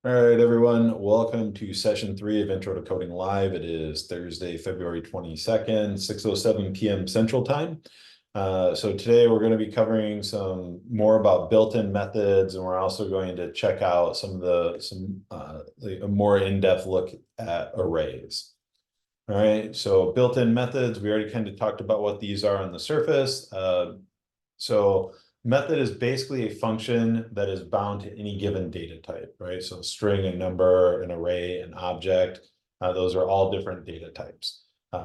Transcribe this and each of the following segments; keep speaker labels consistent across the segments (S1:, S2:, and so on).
S1: All right, everyone, welcome to session 3 of Intro to Coding Live. It is Thursday, February 22nd, 6:07 p.m. Central Time. So today we're going to be covering some more about built-in methods, and we're also going to check out a more in-depth look at arrays. All right, so built-in methods, we already kind of talked about what these are on the surface. So method is basically a function that is bound to any given data type, right? So a string, a number, an array, an object, those are all different data types.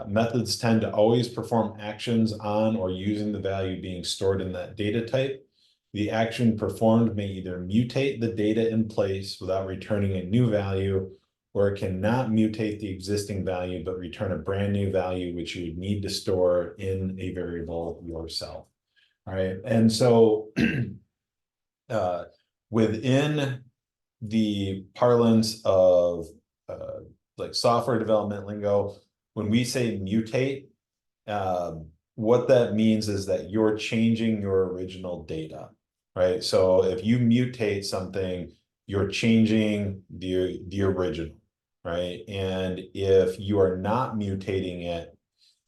S1: Methods tend to always perform actions on or using the value being stored in that data type. The action performed may either mutate the data in place without returning a new value, or it cannot mutate the existing value, but return a brand new value, which you would need to store in a variable yourself. All right, and so within the parlance of like software development lingo, when we say mutate, what that means is that you're changing your original data, right? So if you mutate something, you're changing the original, right? And if you are not mutating it,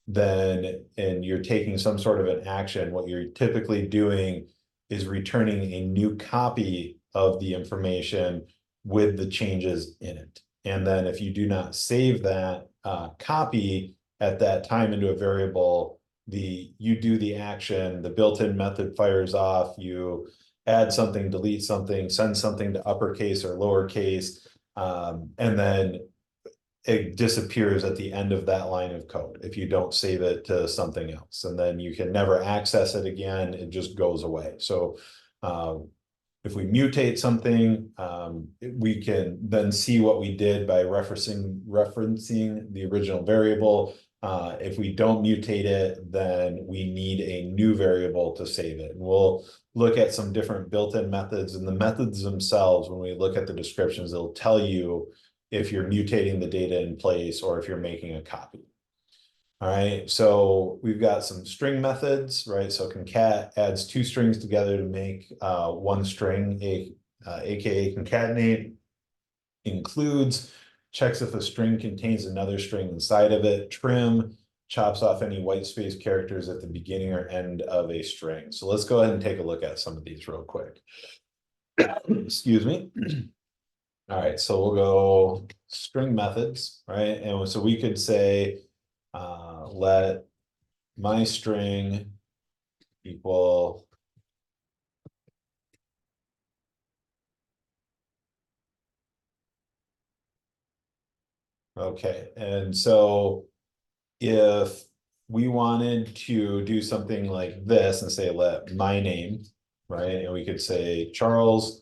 S1: then and you're taking some sort of an action, what you're typically doing is returning a new copy of the information with the changes in it. And then if you do not save that copy at that time into a variable, you do the action, the built-in method fires off, you add something, delete something, send something to uppercase or lowercase, and then it disappears at the end of that line of code if you don't save it to something else, and then you can never access it again. It just goes away. So if we mutate something, we can then see what we did by referencing the original variable. If we don't mutate it, then we need a new variable to save it. And we'll look at some different built-in methods, and the methods themselves, when we look at the descriptions, they'll tell you if you're mutating the data in place or if you're making a copy. All right, so we've got some string methods, right? So concat adds two strings together to make one string, aka concatenate. Includes checks if a string contains another string inside of it. Trim chops off any white space characters at the beginning or end of a string. So let's go ahead and take a look at some of these real quick. Excuse me. All right, so we'll go string methods, right? And so we could say, let my string equal okay. And so if we wanted to do something like this and say, let my name, right? And we could say Charles,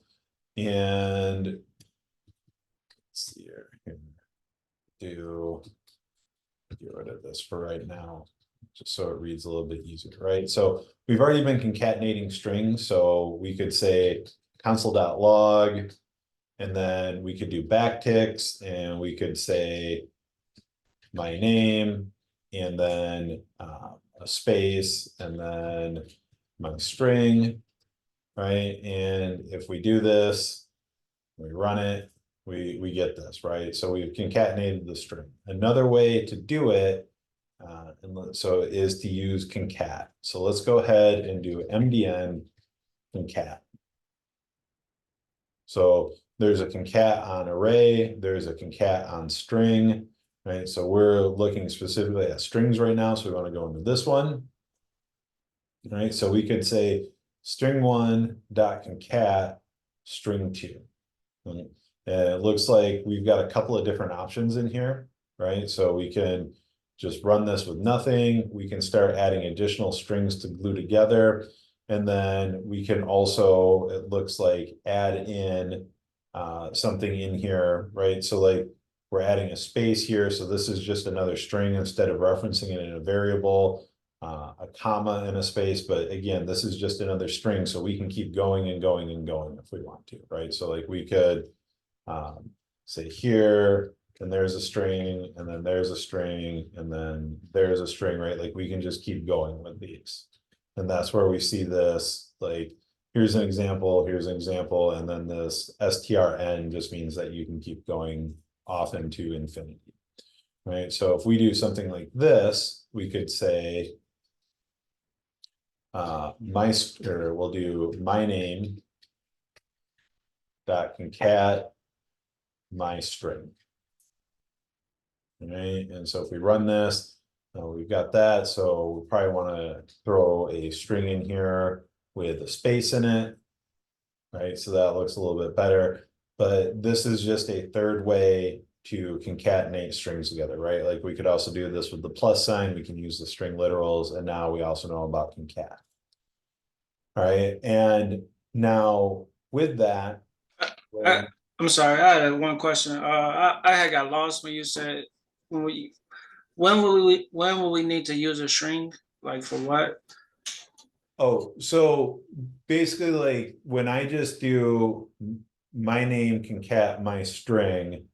S1: and let's see here, get rid of this for right now, just so it reads a little bit easier, right? So we've already been concatenating strings, so we could say console.log, and then we could do backticks, and we could say my name, and then a space, and then my string, right? And if we do this, we run it, we get this, right? So we've concatenated the string. Another way to do it is to use concat. So let's go ahead and do MDN concat. So there's a concat on array, there's a concat on string, right? So we're looking specifically at strings right now, so we want to go into this one. All right, so we could say string1 dot concat string2. And it looks like we've got a couple of different options in here, right? So we can just run this with nothing. We can start adding additional strings to glue together. And then we can also, it looks like, add in something in here, right? So like we're adding a space here. So this is just another string instead of referencing it in a variable, a comma and a space. But again, this is just another string. So we can keep going and going and going if we want to, right? So like we could say here, and there's a string, and then there's a string, and then there's a string, right? Like we can just keep going with these. And that's where we see this, like here's an example, here's an example, and then this strn just means that you can keep going off into infinity. Right, so if we do something like this, we could say we'll do my name dot concat my string. Right, and so if we run this, we've got that, so we probably want to throw a string in here with a space in it. Right, so that looks a little bit better, but this is just a third way to concatenate strings together, right? Like we could also do this with the plus sign, we can use the string literals, and now we also know about concat. All right, and now with that,
S2: I'm sorry, I had one question. I had got lost when you said when will we need to use a string? Like for what?
S1: oh, so basically like when I just do my name concat my string,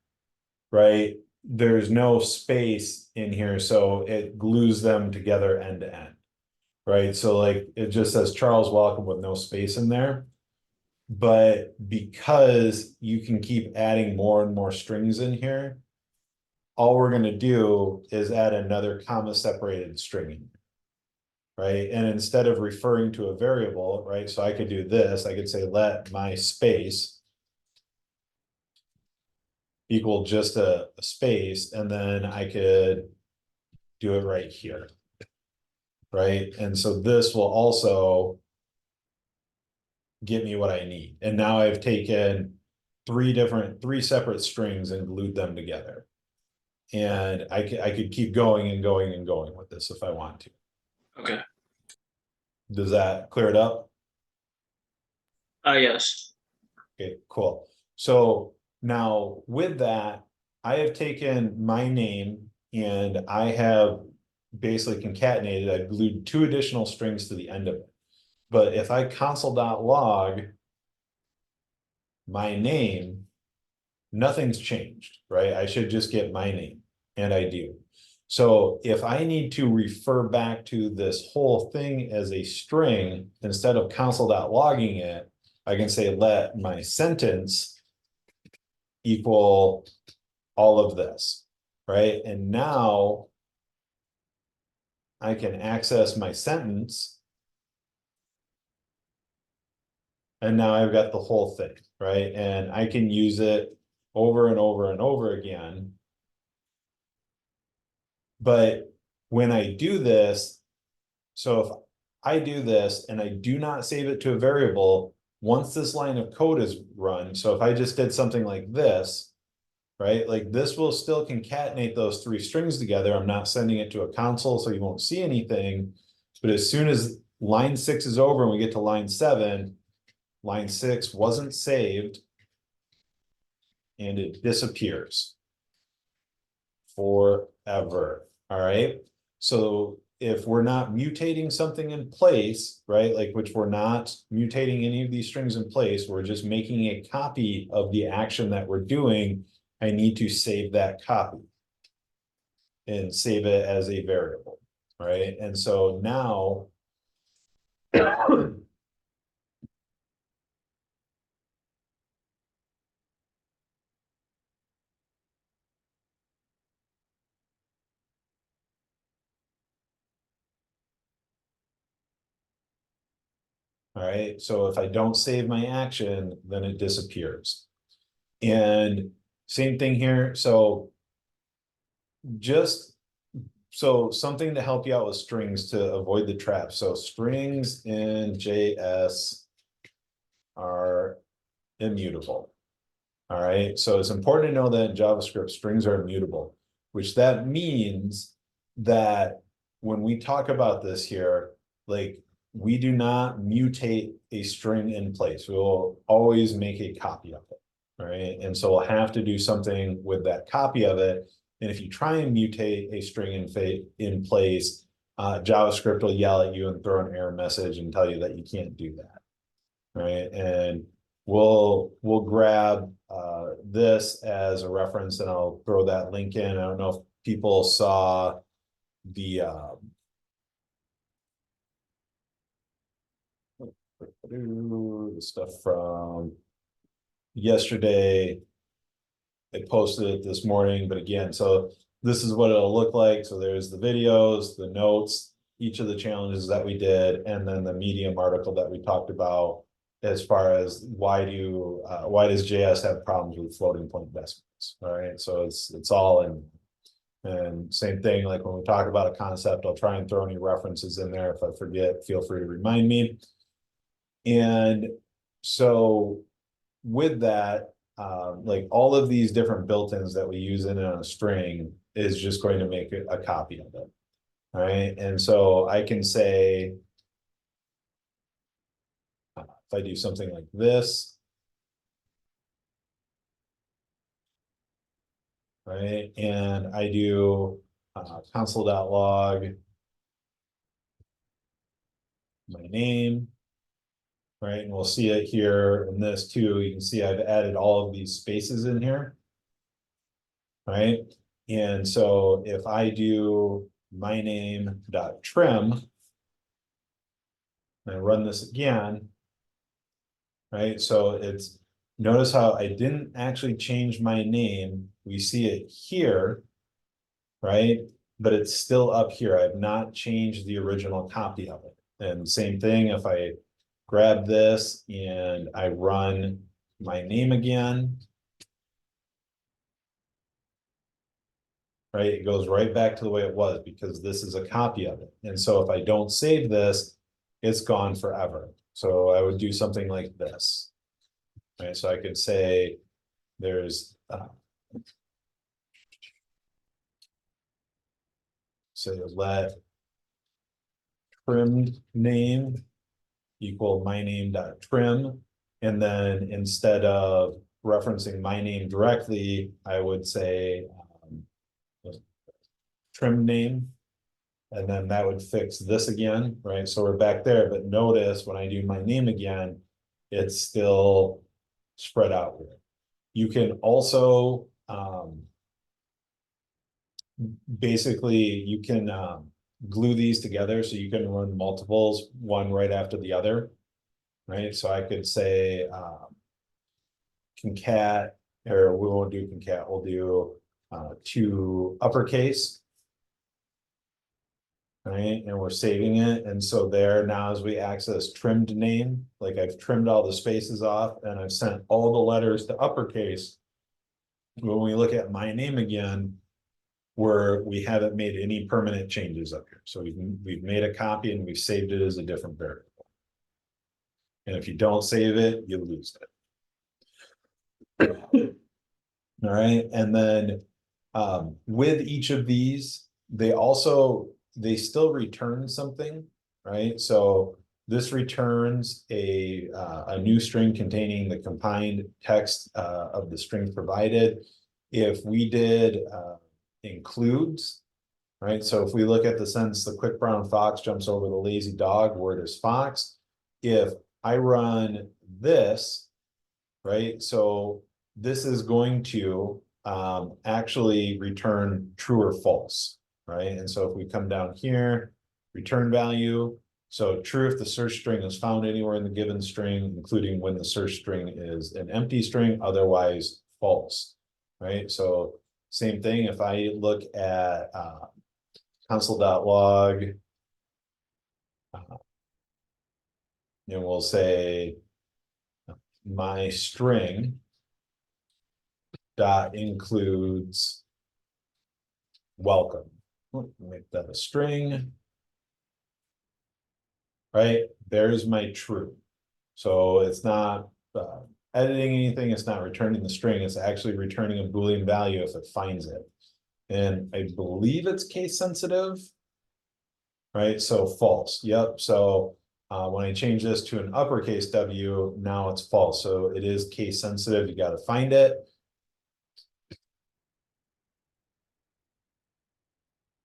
S1: right? There's no space in here, so it glues them together end to end. Right, so like it just says Charles Welcome with no space in there. But because you can keep adding more and more strings in here, all we're gonna do is add another comma separated string in. Right, and instead of referring to a variable, right, so I could do this, I could say let my space equal just a space, and then I could do it right here. Right, and so this will also get me what I need. And now I've taken three separate strings and glued them together. And I could keep going and going and going with this if I want to.
S2: Okay.
S1: Does that clear it up?
S2: Yes.
S1: Okay, cool. So now with that, I have taken my name and I have basically concatenated, I've glued 2 additional strings to the end of it. But if I console.log my name, nothing's changed, right? I should just get my name, and I do. So if I need to refer back to this whole thing as a string, instead of console.logging it, I can say let my sentence equal all of this, right? And now I can access my sentence. And now I've got the whole thing, right? And I can use it over and over and over again. But when I do this, so if I do this and I do not save it to a variable, once this line of code is run, so if I just did something like this, right, like this will still concatenate those 3 strings together. I'm not sending it to a console, so you won't see anything. But as soon as line 6 is over and we get to line 7, line 6 wasn't saved and it disappears forever. All right. So if we're not mutating something in place, right, like which we're not mutating any of these strings in place, we're just making a copy of the action that we're doing, I need to save that copy and save it as a variable, right? And so now all right, so if I don't save my action, then it disappears. And same thing here. So just so something to help you out with strings to avoid the trap. So strings in JS are immutable. All right, so it's important to know that in JavaScript, strings are immutable, which that means that when we talk about this here, like we do not mutate a string in place. We will always make a copy of it, right? And so we'll have to do something with that copy of it. And if you try and mutate a string in place, JavaScript will yell at you and throw an error message and tell you that you can't do that, right? And we'll grab this as a reference and I'll throw that link in. I don't know if people saw the The stuff from yesterday. I posted it this morning, but again, so this is what it'll look like. So there's the videos, the notes, each of the challenges that we did, and then the Medium article that we talked about as far as why does JS have problems with floating point decimals? All right, so it's all in. And same thing, like when we talk about a concept, I'll try and throw any references in there. If I forget, feel free to remind me. And so with that, like all of these different built-ins that we use in a string is just going to make a copy of it. All right, and so I can say, if I do something like this, right, and I do console.log my name, right, and we'll see it here in this too. You can see I've added all of these spaces in here, right, and so if I do my name.trim, and I run this again, right, so it's, notice how I didn't actually change my name. We see it here, right? But it's still up here. I've not changed the original copy of it. And same thing, if I grab this and I run my name again, right, it goes right back to the way it was because this is a copy of it. And so if I don't save this, it's gone forever. So I would do something like this, right? So I could say there's say let trimmed name equal my name.trim. And then instead of referencing my name directly, I would say trim name. And then that would fix this again, right? So we're back there, but notice when I do my name again, it's still spread out here. You can also basically you can glue these together so you can run multiples, one right after the other, right? So I could say concat, or we won't do concat, we'll do to uppercase, right? And we're saving it. And so there now as we access trimmed name, like I've trimmed all the spaces off and I've sent all the letters to uppercase. When we look at my name again, where we haven't made any permanent changes up here. So we've made a copy and we've saved it as a different variable. And if you don't save it, you lose it. All right, and then with each of these, they still return something, right? So this returns a new string containing the combined text of the string provided. If we did includes, right? So if we look at the sentence, the quick brown fox jumps over the lazy dog, word is fox. If I run this, right? So this is going to actually return true or false, right? And so if we come down here, return value. So true if the search string is found anywhere in the given string, including when the search string is an empty string, otherwise false, right? So same thing, if I look at console.log, and we'll say my string dot includes welcome. Make that a string. Right, there's my true. So it's not editing anything, it's not returning the string, it's actually returning a Boolean value if it finds it. And I believe it's case sensitive, right? So false, yep. So when I change this to an uppercase W, now it's false. So it is case sensitive, you got to find it.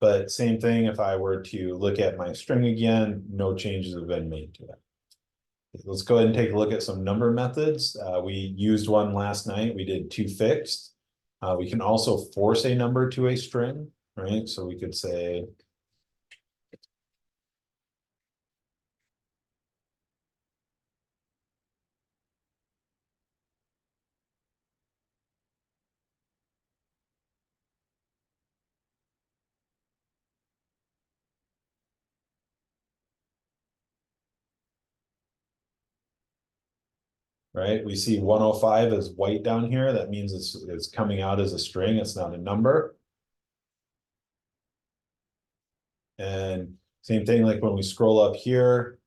S1: But same thing, if I were to look at my string again, no changes have been made to it. Let's go ahead and take a look at some number methods. We used one last night. We did two fixed. We can also force a number to a string, right? So we could say, right? We see 105 as white down here. That means it's coming out as a string. It's not a number. And same thing, like when we scroll up here,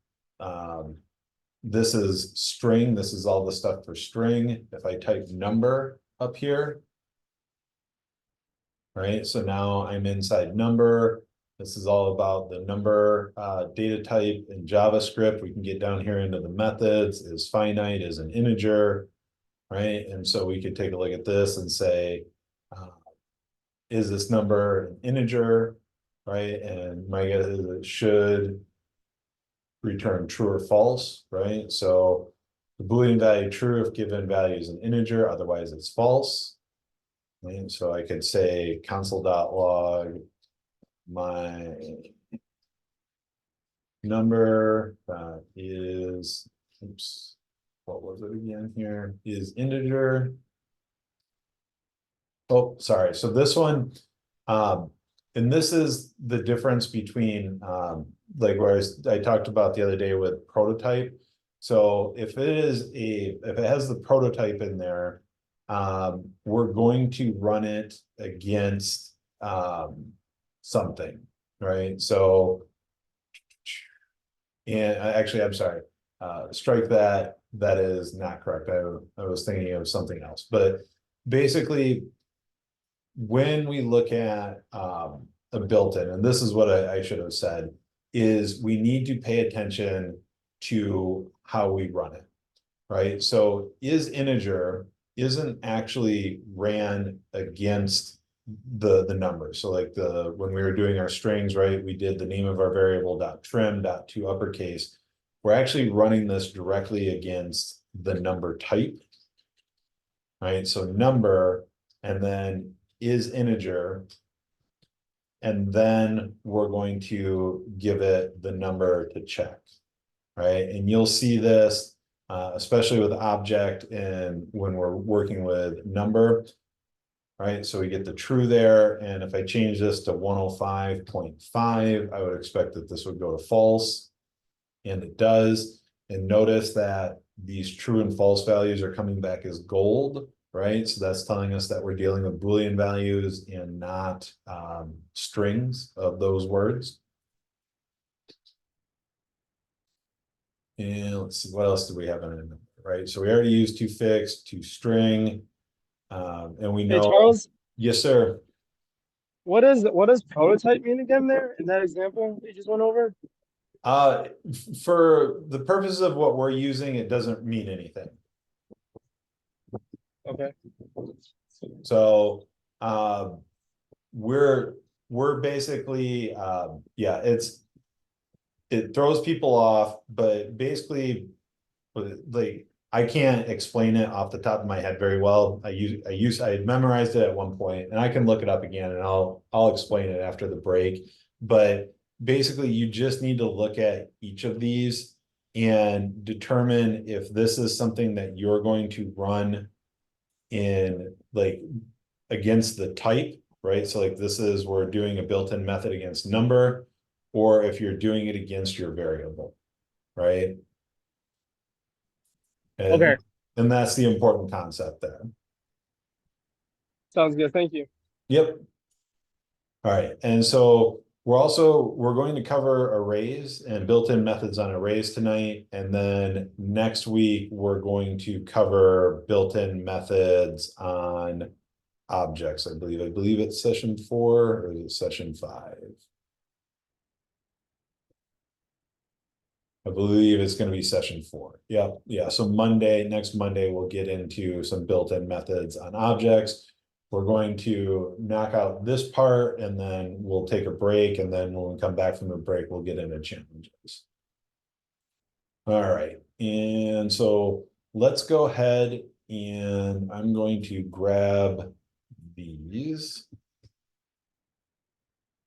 S1: this is string. This is all the stuff for string. If I type number up here, right? So now I'm inside number. This is all about the number data type in JavaScript. We can get down here into the methods. Is finite, is an integer, right? And so we could take a look at this and say, is this number an integer, right? And my guess is it should return true or false, right? So the Boolean value true if given value is an integer, otherwise it's false. And so I could say console.log my number is, oops, what was it again here? Is integer. Oh, sorry. So this one, and this is the difference between like where I talked about the other day with prototype. So if it has the prototype in there, we're going to run it against something, right? So, and actually, I'm sorry, strike that. That is not correct. I was thinking of something else, but basically, when we look at a built-in, and this is what I should have said, is we need to pay attention to how we run it, right? So is integer isn't actually ran against the number. So like when we were doing our strings, right, we did the name of our variable dot trim dot to uppercase. We're actually running this directly against the number type, right? So number, and then is integer, and then we're going to give it the number to check, right? And you'll see this, especially with object and when we're working with number, right? So we get the true there, and if I change this to 105.5, I would expect that this would go to false, and it does. And notice that these true and false values are coming back as gold, right? So that's telling us that we're dealing with Boolean values and not strings of those words. And let's see, what else do we have in a number, right? So we already used to fixed, to string, and we
S3: Hey
S1: know.
S3: Charles,
S1: Yes, sir.
S3: what does prototype mean again there in that example you just went over?
S1: For the purposes of what we're using, it doesn't mean anything.
S3: Okay.
S1: So we're basically yeah, it throws people off, but basically like I can't explain it off the top of my head very well. I memorized it at one point, and I can look it up again, and I'll explain it after the break. But basically, you just need to look at each of these and determine if this is something that you're going to run in like against the type, right? So like this is, we're doing a built-in method against number, or if you're doing it against your variable, right?
S3: Okay.
S1: And that's the important concept there.
S3: Sounds good. Thank you.
S1: Yep. All right, and so we're going to cover arrays and built-in methods on arrays tonight, and then next week we're going to cover built-in methods on objects. I believe it's session 4, or is it session 5? I believe it's going to be session 4. Yeah. So next Monday, we'll get into some built-in methods on objects. We're going to knock out this part, and then we'll take a break. And then when we come back from the break, we'll get into challenges. All right. And so let's go ahead, and I'm going to grab these.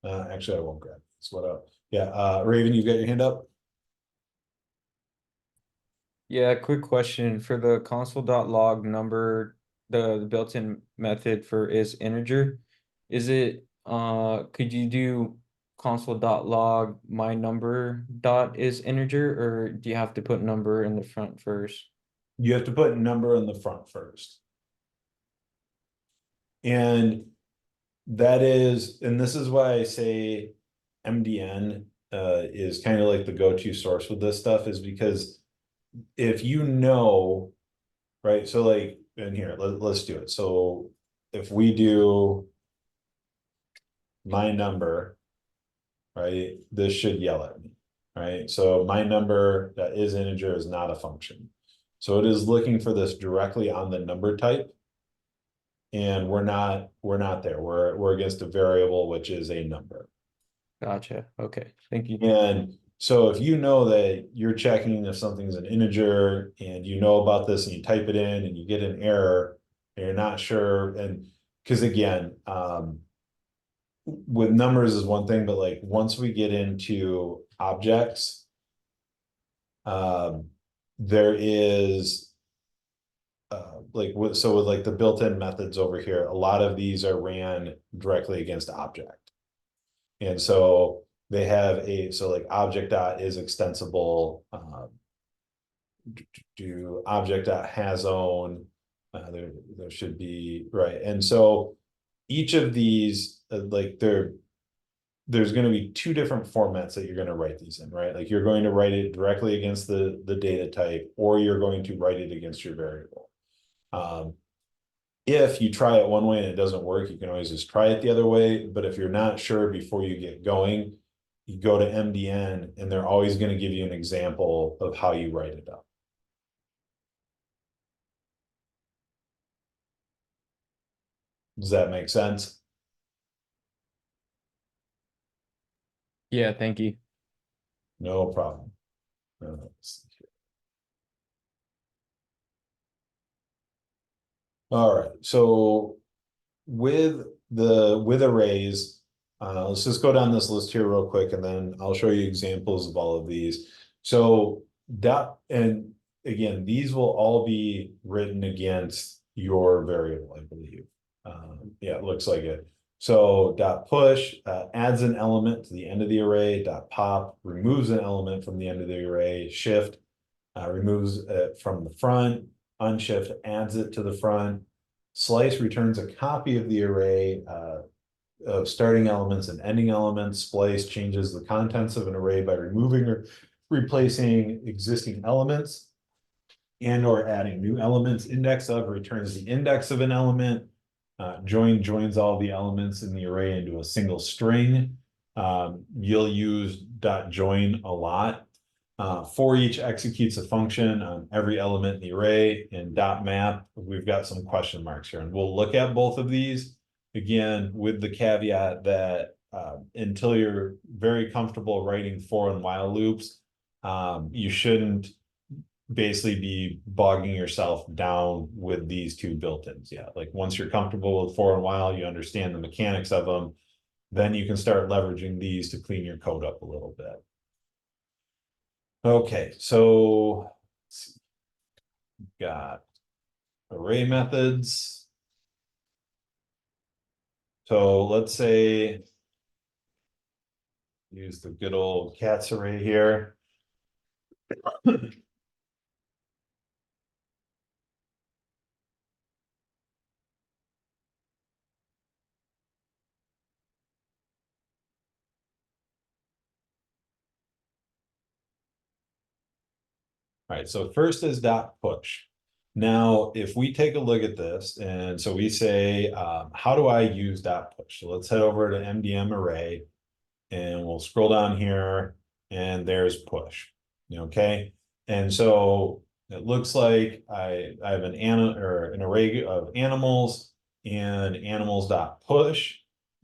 S1: Actually, I won't grab this. What up? Yeah. Raven, you got your hand up?
S4: Yeah, quick question for the console.log number, the built-in method for is integer. Is it could you do console.log my number dot is integer, or do you have to put number in the front first?
S1: you have to put number in the front first. And this is why I say MDN is kind of like the go-to source with this stuff, is because if you know, right, so like in here, let's do it. So if we do my number, right, this should yell at me, right? So my number that is integer is not a function. So it is looking for this directly on the number type. And we're not there. We're against a variable, which is a number.
S4: Gotcha. Okay, thank you.
S1: And so if you know that you're checking if something's an integer and you know about this and you type it in and you get an error and you're not sure, and because again, with numbers is one thing, but like once we get into objects, there is so with like the built-in methods over here, a lot of these are ran directly against object. And so they have so like object dot is extensible, do object dot has own, there should be, right. And so each of these, there's going to be two different formats that you're going to write these in, right? Like you're going to write it directly against the data type, or you're going to write it against your variable. If you try it one way and it doesn't work, you can always just try it the other way. But if you're not sure before you get going, you go to MDN and they're always going to give you an example of how you write it up. Does that make sense?
S4: Yeah, thank you.
S1: No problem. Let's see here. All right, so with arrays, let's just go down this list here real quick, and then I'll show you examples of all of these. So and again, these will all be written against your variable, I believe. Yeah, it looks like it. So dot push adds an element to the end of the array. Dot pop removes an element from the end of the array. Shift removes it from the front. Unshift adds it to the front. Slice returns a copy of the array of starting elements and ending elements. Splice changes the contents of an array by removing or replacing existing elements and or adding new elements. Index of returns the index of an element. Join joins all the elements in the array into a single string. You'll use .join a lot. For each executes a function on every element in the array. And .map, we've got some question marks here, and we'll look at both of these again with the caveat that until you're very comfortable writing for and while loops, you shouldn't basically be bogging yourself down with these two built-ins yet. Like once you're comfortable with for and while, you understand the mechanics of them, then you can start leveraging these to clean your code up a little bit. Okay, so let's see. We've got array methods. So let's say use the good old cats array here. All right, so first is dot push. Now, if we take a look at this, and so we say, how do I use dot push? So let's head over to MDM array, and we'll scroll down here, and there's push. Okay, and so it looks like I have an array of animals, and animals dot push,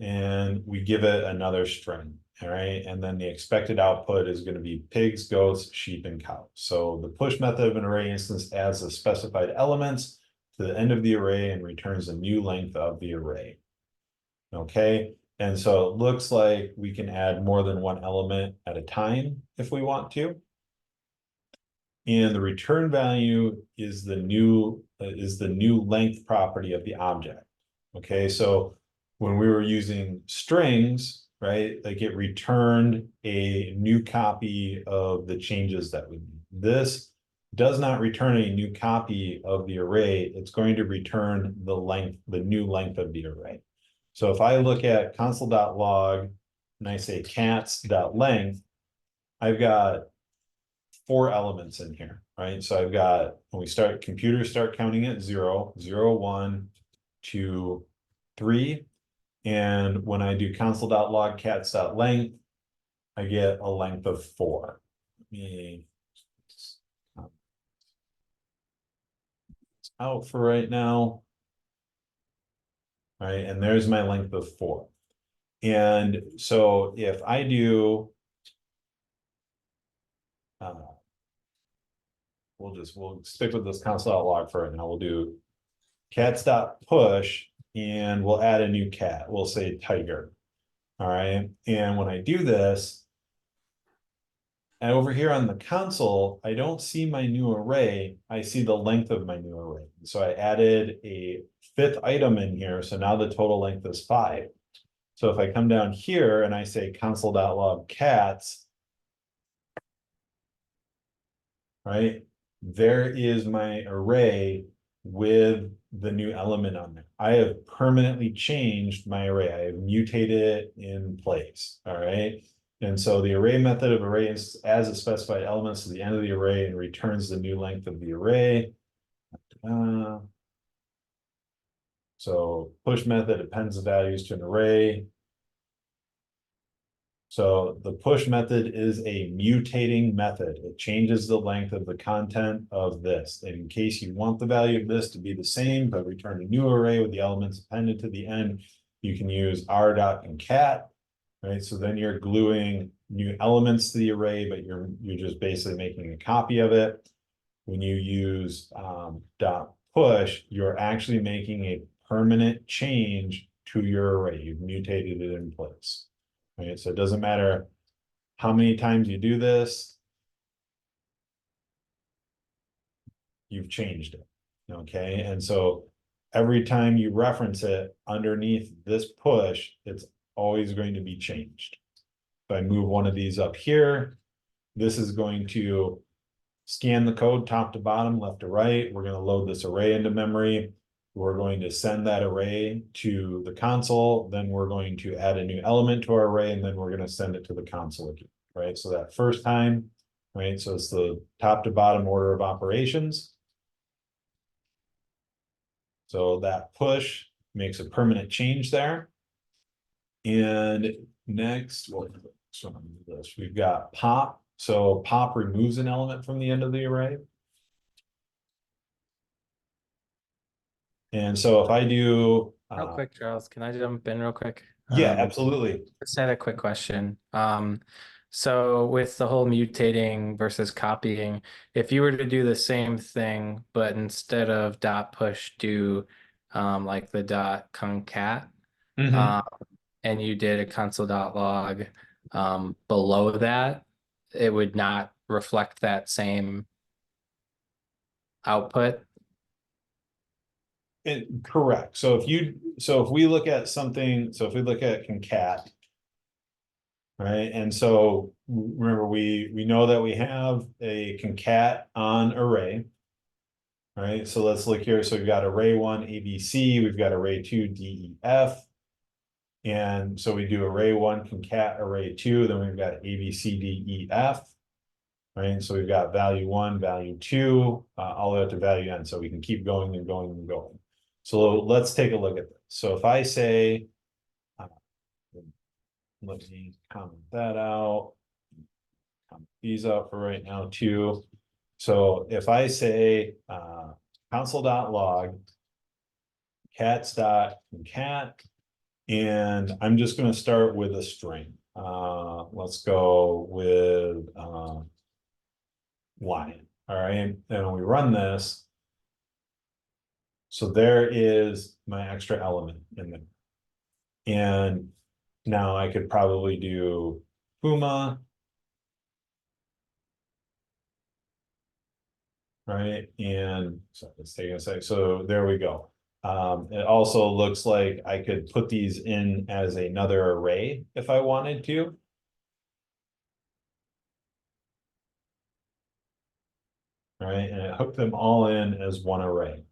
S1: and we give it another string. All right, and then the expected output is going to be pigs, goats, sheep, and cows. So the push method of an array instance adds the specified elements to the end of the array and returns a new length of the array. Okay, and so it looks like we can add more than one element at a time if we want to. And the return value is the new length property of the object. Okay, so when we were using strings, right, like it returned a new copy of the changes that we made. This does not return a new copy of the array. It's going to return the length, the new length of the array. So if I look at console.log and I say cats.length, I've got 4 elements in here, right? So I've got, when we start, computers start counting at 0, 0, 1, 2, 3. And when I do console.log cats.length, I get a length of 4. Let me out for right now. Right, and there's my length of 4. And so if I do we'll stick with this console.log for right now. We'll do cats.push and we'll add a new cat. We'll say tiger. All right, and when I do this, and over here on the console, I don't see my new array. I see the length of my new array. So I added a 5th item in here. So now the total length is 5. So if I come down here and I say console.log cats, right, there is my array with the new element on there. I have permanently changed my array. I have mutated it in place. All right. And so the array method of array is as a specified elements to the end of the array and returns the new length of the array. So push method appends the values to an array. So the push method is a mutating method. It changes the length of the content of this. And in case you want the value of this to be the same, but return a new array with the elements appended to the end, you can use r.concat. Right, so then you're gluing new elements to the array, but you're just basically making a copy of it. When you use dot push, you're actually making a permanent change to your array. You've mutated it in place. Right, so it doesn't matter how many times you do this, you've changed it. Okay, and so every time you reference it underneath this push, it's always going to be changed. If I move one of these up here, this is going to scan the code top to bottom, left to right. We're going to load this array into memory. We're going to send that array to the console. Then we're going to add a new element to our array, and then we're going to send it to the console again, right? So that first time, right? So it's the top to bottom order of operations. So that push makes a permanent change there. And next, we've got pop. So pop removes an element from the end of the array. And so if I do
S5: Real quick, Charles, can I jump in real quick?
S1: Yeah, absolutely.
S5: Just had a quick question. So with the whole mutating versus copying, if you were to do the same thing, but instead of dot push, do like the dot concat, and you did a console.log below that, it would not reflect that same output.
S1: Correct. So if we look at something, so if we look at concat, right? And so remember, we know that we have a concat on array, right? So let's look here. So we've got array 1 ABC, we've got array 2 DEF. And so we do array 1 concat array 2, then we've got ABCDEF. Right, so we've got value 1, value 2, all the way up to value n. So we can keep going and going and going. So let's take a look at this. So if I say, let me comment that out. Comment these out for right now too. So if I say console.log cats.concat, and I'm just going to start with a string. Let's go with lion. All right, and when we run this, so there is my extra element in there. And now I could probably do Puma, right? And so it's taking a sec. So there we go. It also looks like I could put these in as another array if I wanted to. right? And it hooked them all in as one array.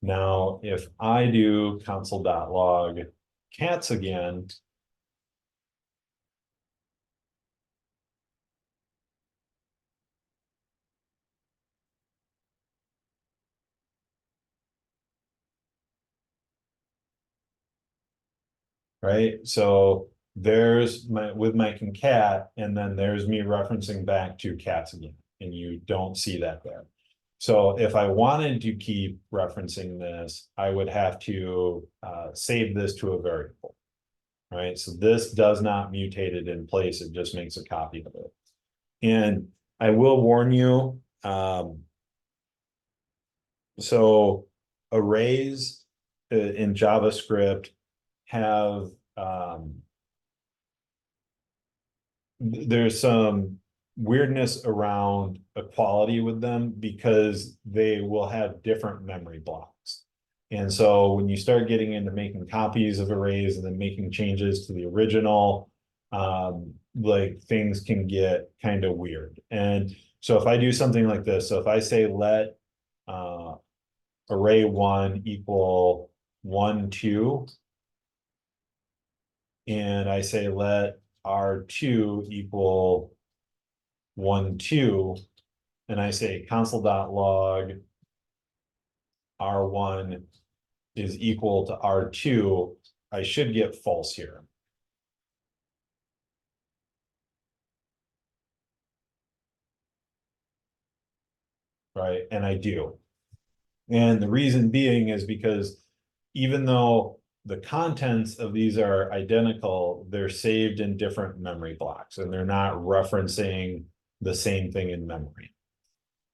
S1: Now, if I do console.log cats again, right? So there's my with my concat, and then there's me referencing back to cats again, and you don't see that there. So if I wanted to keep referencing this, I would have to save this to a variable, right? So this does not mutate it in place, it just makes a copy of it. And I will warn you, so arrays in JavaScript have there's some weirdness around equality with them because they will have different memory blocks. And so when you start getting into making copies of arrays and then making changes to the original, like things can get kind of weird. And so if I do something like this, so if I say let array 1 equal 1, 2, and I say let R2 equal 1, 2, and I say console.log R1 is equal to R2, I should get false here. Right, and I do. And the reason being is because even though the contents of these are identical, they're saved in different memory blocks and they're not referencing the same thing in memory.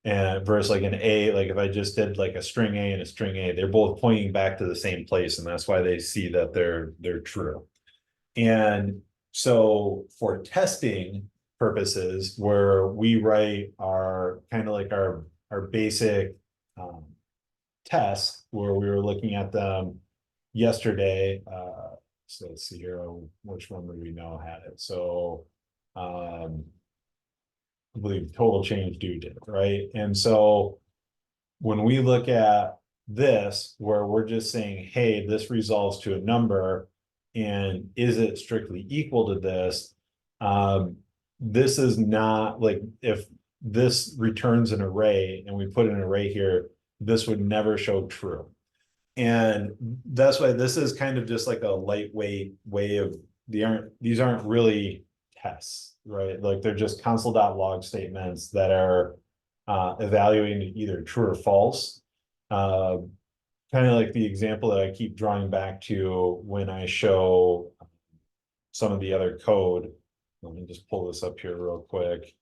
S1: And versus like an A, like if I just did like a string A and a string A, they're both pointing back to the same place, and that's why they see that they're true. And so for testing purposes, where we write our kind of like our basic tests, where we were looking at them yesterday. So let's see here, which one do we know had it? So I believe total change due did, right? And so when we look at this, where we're just saying, hey, this resolves to a number, and is it strictly equal to this? This is not like if this returns an array and we put an array here, this would never show true. And that's why this is kind of just like a lightweight way of these aren't really tests, right? Like they're just console.log statements that are evaluating either true or false. Kind of like the example that I keep drawing back to when I show some of the other code. Let me just pull this up here real quick.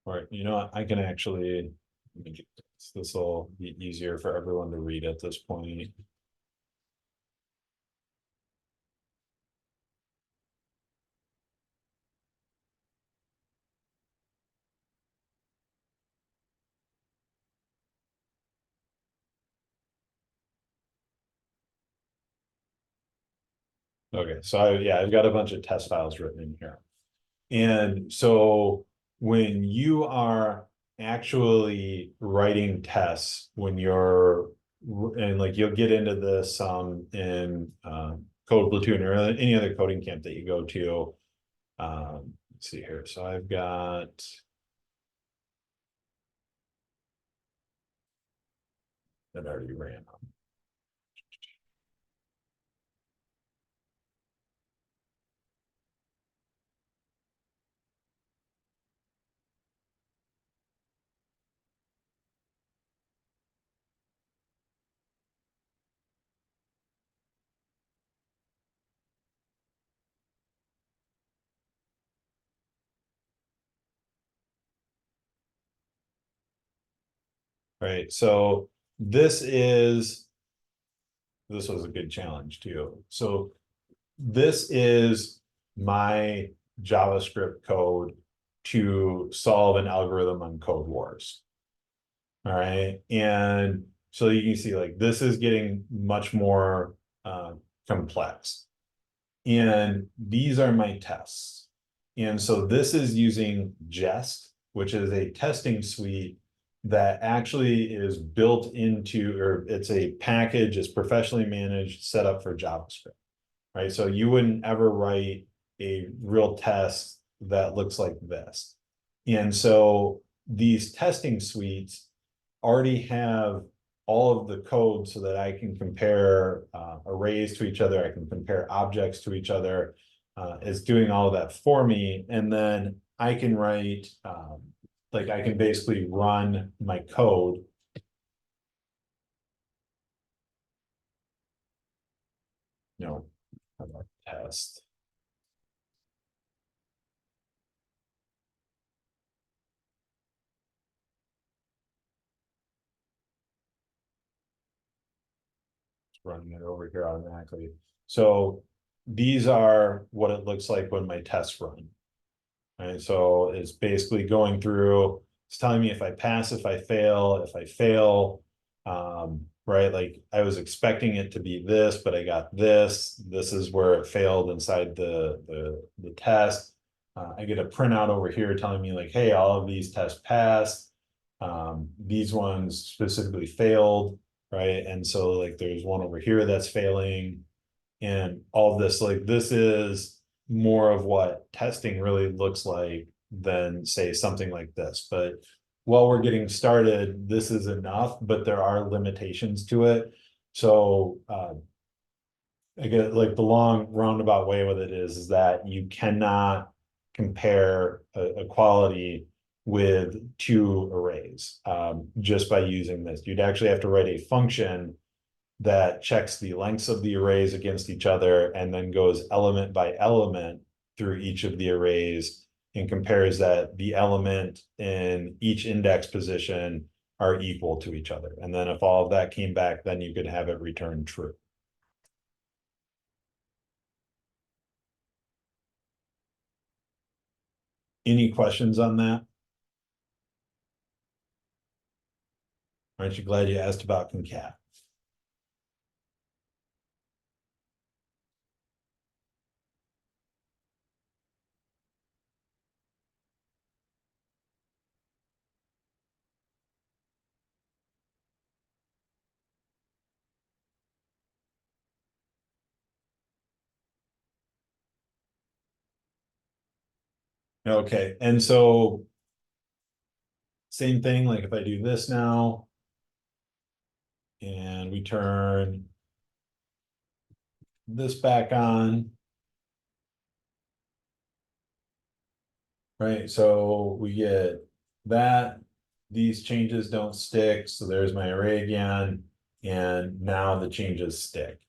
S1: All right, you know what? I can actually, this will be easier for everyone to read at this point. Okay, so yeah, I've got a bunch of test files written in here. And so when you are actually writing tests, when you're, and like you'll get into this in Code Platoon or any other coding camp that you go to. Let's see here. So I've got that already ran. Right, so this is this was a good challenge too. So this is my JavaScript code to solve an algorithm on Code Wars. All right, and so you can see like this is getting much more complex. And these are my tests. And so this is using Jest, which is a testing suite that actually is built into, or it's a package, it's professionally managed, set up for JavaScript, right? So you wouldn't ever write a real test that looks like this. And so these testing suites already have all of the code so that I can compare arrays to each other. I can compare objects to each other. It's doing all of that for me. And then I can write, like I can basically run my code. How about test? Running it over here automatically. So these are what it looks like when my tests run. Right, so it's basically going through, it's telling me if I pass, if I fail, right, like I was expecting it to be this, but I got this is where it failed inside the test. I get a printout over here telling me like, hey, all of these tests passed, these ones specifically failed, right? And so like there's one over here that's failing, and all this, like this is more of what testing really looks like than say something like this. But while we're getting started, this is enough, but there are limitations to it. So I get like the long roundabout way with it is that you cannot compare a quality with two arrays just by using this. You'd actually have to write a function that checks the lengths of the arrays against each other and then goes element by element through each of the arrays and compares that the element in each index position are equal to each other. And then if all of that came back, then you could have it return true. Any questions on that? Aren't you glad you asked about concat? Okay, and so same thing, like if I do this now and we turn this back on, right? So we get that, these changes don't stick. So there's my array again. And now the changes stick.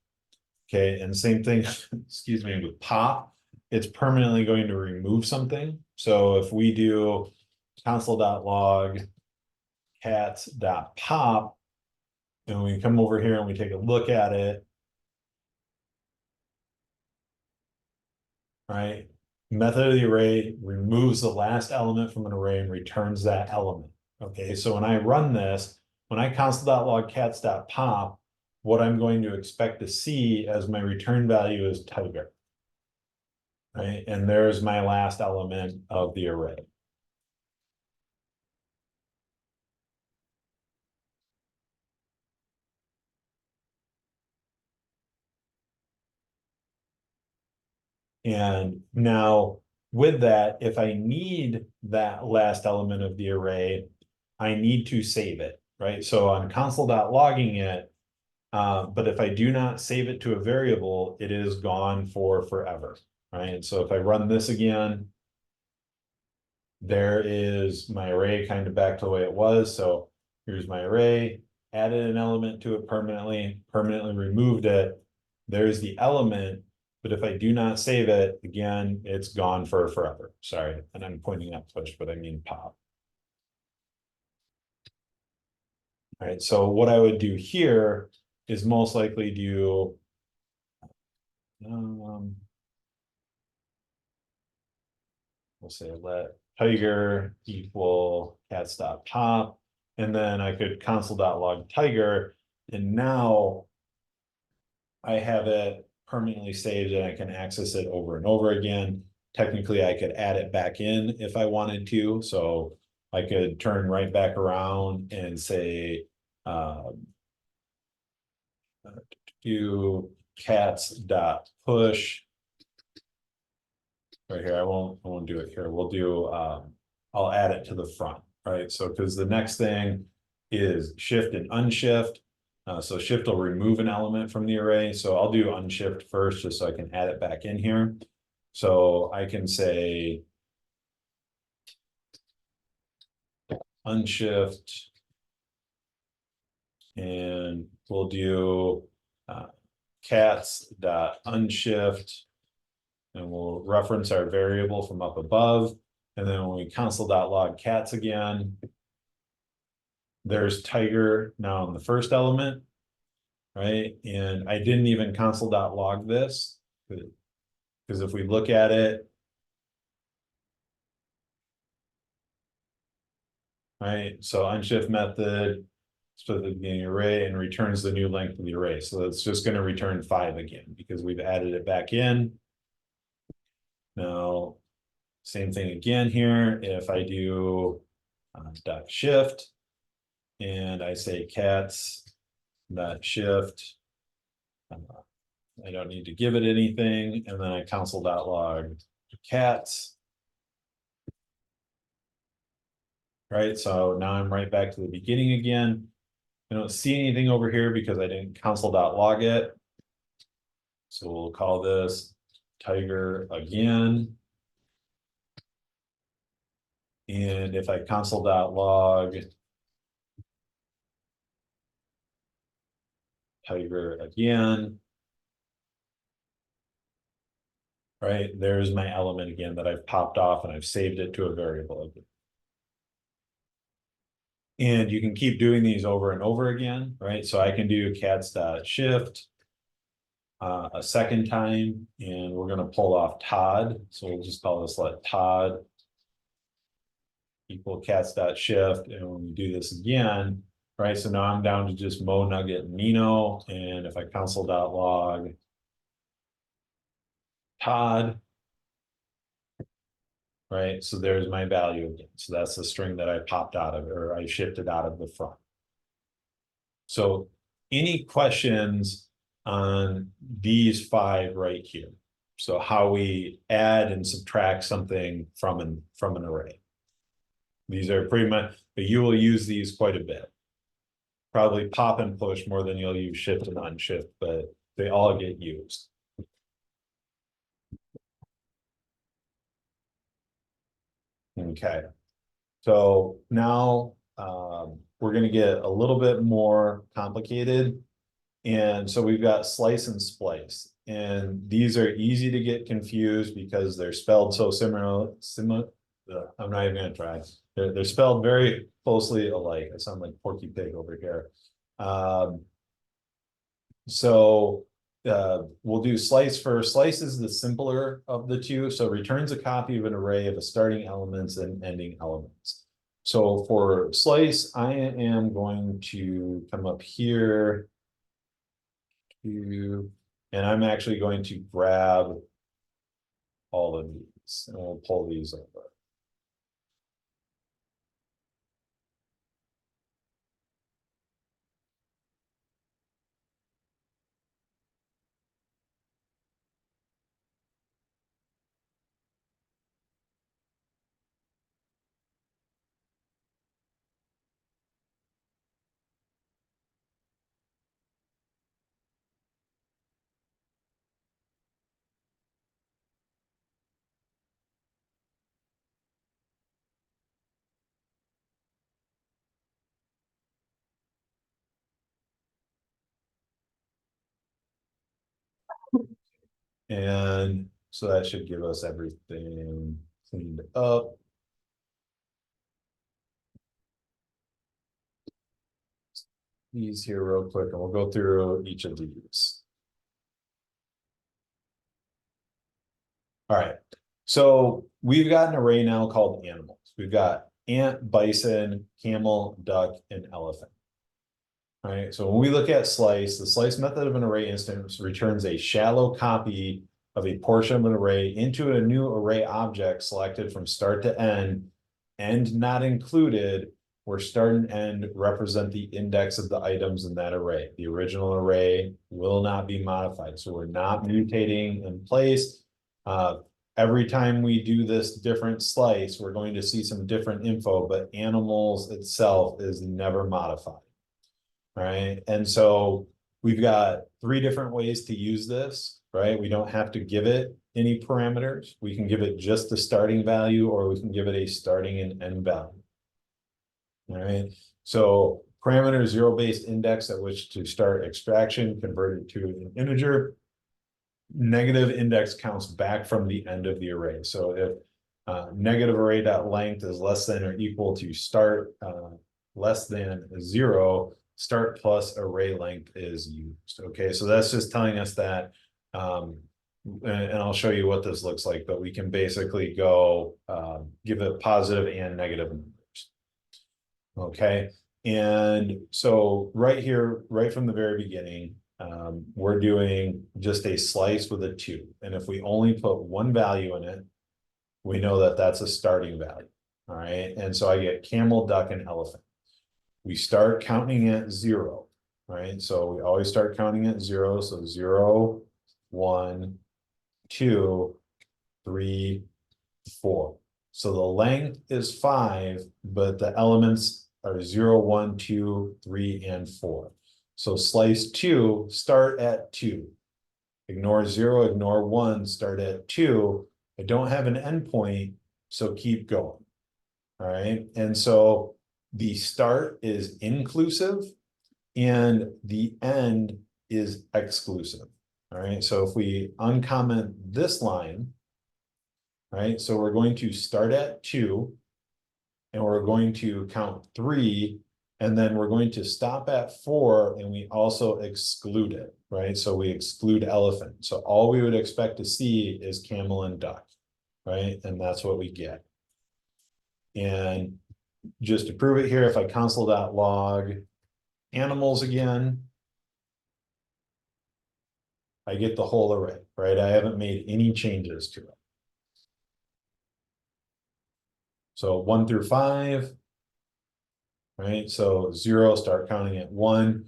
S1: Okay, and same thing, excuse me, with pop, it's permanently going to remove something. So if we do console.log cats.pop, and we come over here and we take a look at it, right? Method of the array removes the last element from an array and returns that element. Okay, so when I run this, when I console.log cats.pop, what I'm going to expect to see as my return value is tiger. Right, and there's my last element of the array. And now with that, if I need that last element of the array, I need to save it, right? So I'm console.logging it, but if I do not save it to a variable, it is gone for forever, right? And so if I run this again, there is my array kind of back to the way it was. So here's my array, added an element to it permanently removed it. There's the element, but if I do not save it, again, it's gone for forever. Sorry, and I'm pointing at push, but I mean pop. All right, so what I would do here is most likely do. We'll say let tiger equal cats.pop, and then I could console.log tiger, and now I have it permanently saved and I can access it over and over again. Technically, I could add it back in if I wanted to, so I could turn right back around and say, do cats.push. Right here, I won't do it here. We'll do, I'll add it to the front, right? So, because the next thing is shift and unshift. So shift will remove an element from the array. So I'll do unshift first, just so I can add it back in here. So I can say unshift, and we'll do cats.unshift, and we'll reference our variable from up above. And then when we console.log cats again, there's tiger now in the first element, right? And I didn't even console.log this, because if we look at it, right? So unshift method, split the beginning array and returns the new length of the array. So it's just going to return 5 again because we've added it back in. Now, same thing again here. If I do dot shift and I say cats dot shift, I don't need to give it anything, and then I console.log cats. Right, so now I'm right back to the beginning again. I don't see anything over here because I didn't console.log it. So we'll call this tiger again. And if I console.log tiger again, right, there's my element again that I've popped off and I've saved it to a variable again. And you can keep doing these over and over again, right? So I can do cats.shift a second time, and we're going to pull off Todd. So we'll just call this let Todd equal cats.shift. And when we do this again, right? So now I'm down to just Mo, Nugget, and Nino. And if I console.log Todd, right? So there's my value again. So that's the string that I popped out of, or I shifted out of the front. So any questions on these 5 right here? So how we add and subtract something from an array. These are pretty much, but you will use these quite a bit. Probably pop and push more than you'll use shift and unshift, but they all get used. Okay, so now we're going to get a little bit more complicated. And so we've got slice and splice. And these are easy to get confused because they're spelled so similar. I'm not even going to try. They're spelled very closely alike. I sound like Porky Pig over here. We'll do slice first. Slice is the simpler of the two. So returns a copy of an array of the starting elements and ending elements. So for slice, I am going to come up here. And I'm actually going to grab all of these and we'll pull these over. And so that should give us everything cleaned up. these here real quick and we'll go through each of these. All right, so we've got an array now called animals. We've got ant, bison, camel, duck, and elephant. All right, so when we look at slice, the slice method of an array instance returns a shallow copy of a portion of an array into a new array object selected from start to end not included, where start and end represent the index of the items in that array. The original array will not be modified, so we're not mutating in place. Every time we do this different slice, we're going to see some different info, but animals itself is never modified. Right, and so we've got 3 different ways to use this, right? We don't have to give it any parameters. We can give it just the starting value, or we can give it a starting and end value. All right, so parameter zero-based index at which to start extraction, converted to an integer. Negative index counts back from the end of the array. So if negative array.length is less than or equal to start less than 0, start plus array length is used. Okay, so that's just telling us that, and I'll show you what this looks like, but we can basically go give it positive and negative numbers. Okay, and so right here, right from the very beginning, we're doing just a slice with a 2. And if we only put one value in it, we know that that's a starting value. All right, and so I get camel, duck, and elephant. We start counting at 0, right? So we always start counting at 0. So 0, 1, 2, 3, 4. So the length is 5, but the elements are 0, 1, 2, 3, and 4. So slice 2, start at 2. Ignore 0, ignore 1, start at 2. I don't have an endpoint, so keep going. All right, and so the start is inclusive and the end is exclusive. All right, so if we uncomment this line, right, so we're going to start at 2 and we're going to count 3, and then we're going to stop at 4, and we also exclude it, right? So we exclude elephant. So all we would expect to see is camel and duck, right? And that's what we get. And just to prove it here, if I console.log animals again, I get the whole array, right? I haven't made any changes to it. So 1 through 5, right? So 0, start counting at 1,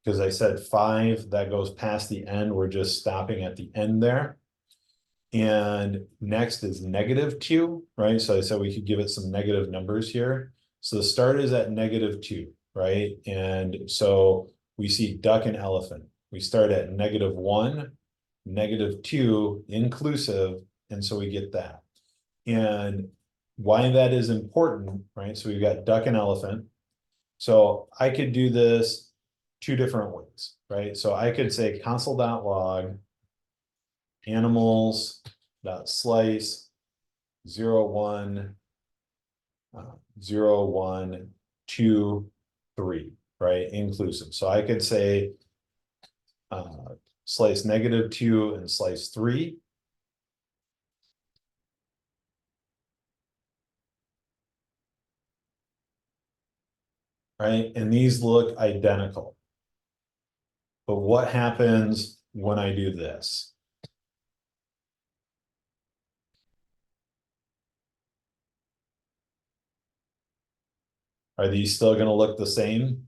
S1: because I said 5, that goes past the end. We're just stopping at the end there. And next is -2, right? So I said we could give it some negative numbers here. So the start is at -2, right? And so we see duck and elephant. We start at -1, -2, inclusive, and so we get that. And why that is important, right? So we've got duck and elephant. So I could do this 2 different ways, right? So I could say console.log animals.slice 0, 1, 0, 1, 2, 3, right? Inclusive. So I could say slice -2 and slice 3. Right? And these look identical. But what happens when I do this? Are these still going to look the same?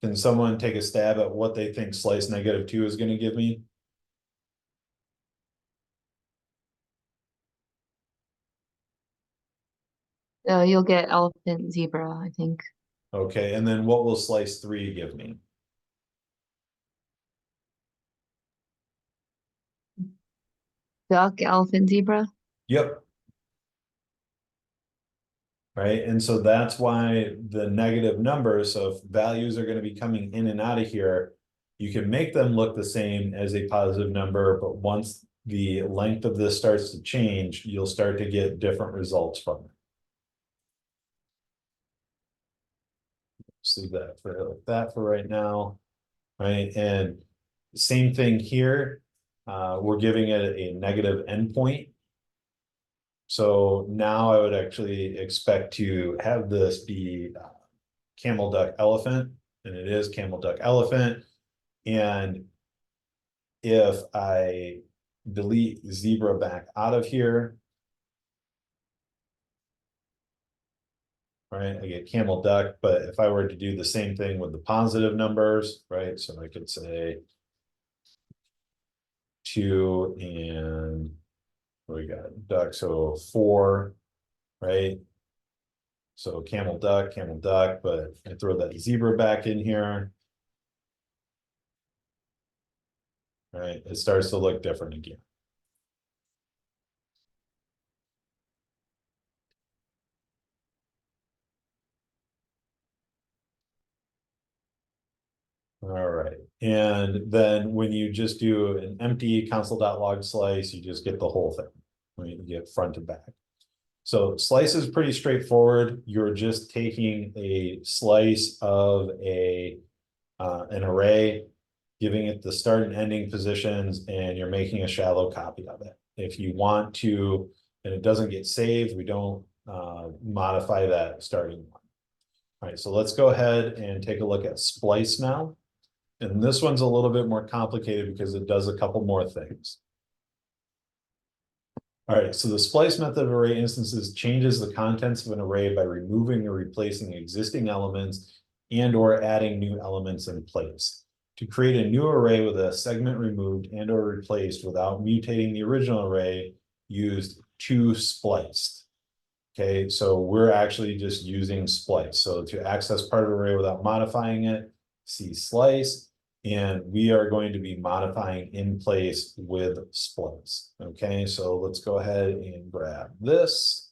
S1: Can someone take a stab at what they think slice -2 is going to give me?
S6: You'll get elephant, zebra, I think.
S1: Okay, and then what will slice 3 give me?
S6: Duck, elephant, zebra.
S1: Yep. Right, and so that's why the negative numbers of values are going to be coming in and out of here. You can make them look the same as a positive number, but once the length of this starts to change, you'll start to get different results from it. Just leave that for like that for right now. Right, and same thing here. We're giving it a negative endpoint. So now I would actually expect to have this be camel, duck, elephant, and it is camel, duck, elephant. And if I delete zebra back out of here, right, I get camel, duck. But if I were to do the same thing with the positive numbers, right, so I could say 2 and we got duck, so 4, right? So camel, duck, but I throw that zebra back in here. Right, it starts to look different again. All right, and then when you just do an empty console.log slice, you just get the whole thing. Right, you get front to back. So slice is pretty straightforward. You're just taking a slice of an array, giving it the start and ending positions, and you're making a shallow copy of it. If you want to, and it doesn't get saved, we don't modify that starting one. All right, so let's go ahead and take a look at splice now. And this one's a little bit more complicated because it does a couple more things. All right, so the splice method of array instances changes the contents of an array by removing or replacing existing elements and or adding new elements in place. To create a new array with a segment removed and or replaced without mutating the original array, used toSpliced. Okay, so we're actually just using splice. So to access part of an array without modifying it, see slice. And we are going to be modifying in place with splice. Okay, so let's go ahead and grab this.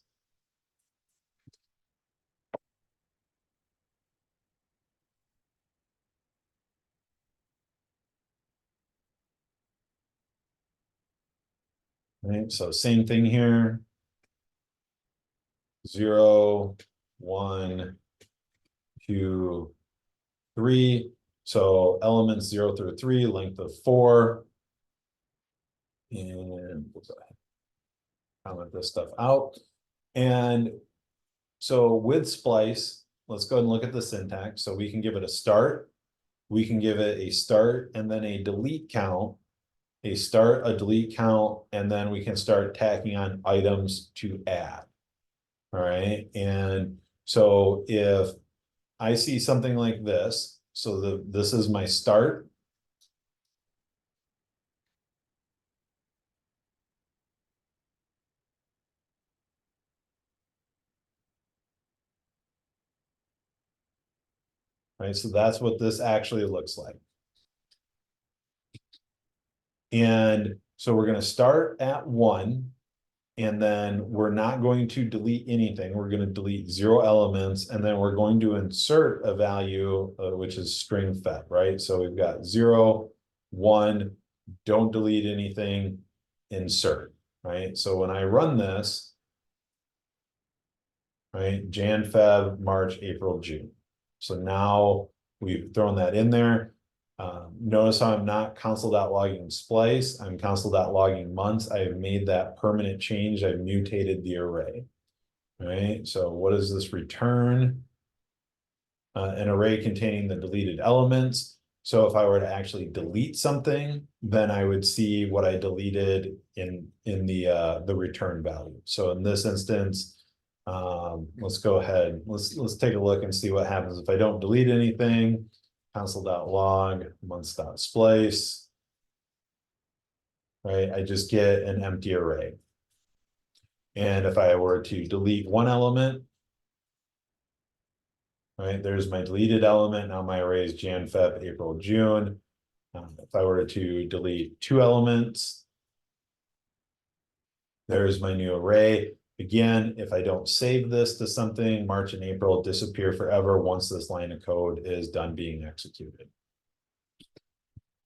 S1: Right, so same thing here. 0, 1, 2, 3. So elements 0 through 3, length of 4. And we'll go ahead, comment this stuff out. And so with splice, let's go ahead and look at the syntax. So we can give it a start. We can give it a start and then a delete count, a start, a delete count, and then we can start tacking on items to add. All right. And so if I see something like this, so this is my start. Right, so that's what this actually looks like. And so we're going to start at 1, and then we're not going to delete anything. We're going to delete 0 elements, and then we're going to insert a value, which is string fed, right? So we've got 0, 1, don't delete anything, insert, right? So when I run this, right, Jan, Feb, March, April, June. So now we've thrown that in there. Notice how I'm not console.logging splice, I'm console.logging months. I have made that permanent change. I've mutated the array. All right, so what does this return? An array containing the deleted elements. So if I were to actually delete something, then I would see what I deleted in the return value. So in this instance, let's go ahead. Let's take a look and see what happens if I don't delete anything. Console.log months.splice. Right, I just get an empty array. And if I were to delete one element, right, there's my deleted element. Now my array is Jan, Feb, April, June. If I were to delete 2 elements, there's my new array. Again, if I don't save this to something, March and April disappear forever once this line of code is done being executed.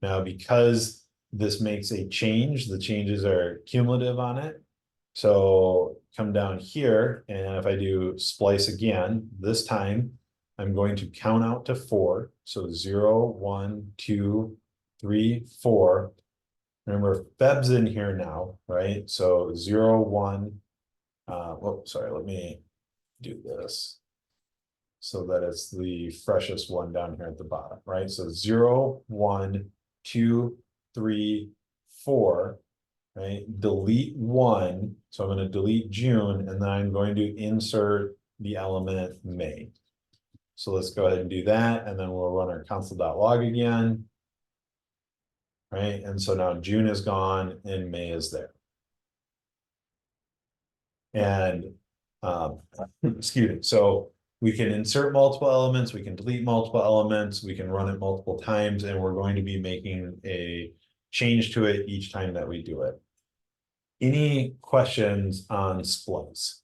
S1: Now, because this makes a change, the changes are cumulative on it. So come down here, and if I do splice again, this time I'm going to count out to 4. So 0, 1, 2, 3, 4. Remember, Feb's in here now, right? So 0, 1. Sorry, let me do this so that it's the freshest one down here at the bottom, right? So 0, 1, 2, 3, 4, right? Delete 1. So I'm going to delete June, and then I'm going to insert the element May. So let's go ahead and do that, and then we'll run our console.log again. Right, and so now June is gone and May is there. And excuse me, so we can insert multiple elements, we can delete multiple elements, we can run it multiple times, and we're going to be making a change to it each time that we do it. Any questions on splice?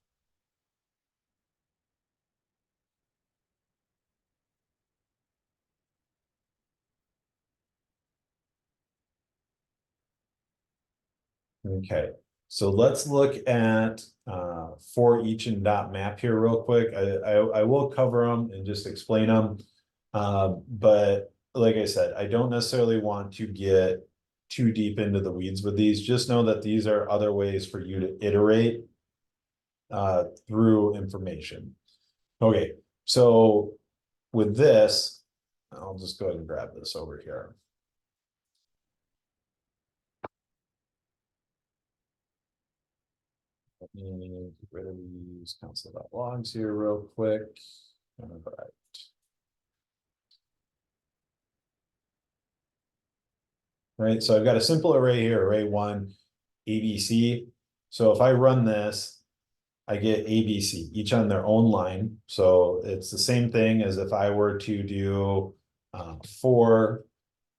S1: Okay, so let's look at for each and dot map here real quick. I will cover them and just explain them. But like I said, I don't necessarily want to get too deep into the weeds with these. Just know that these are other ways for you to iterate through information. Okay, so with this, I'll just go ahead and grab this over here. Let me get rid of these console.logs here real quick. All right. Right, so I've got a simple array here, array 1, ABC. So if I run this, I get ABC, each on their own line. So it's the same thing as if I were to do 4,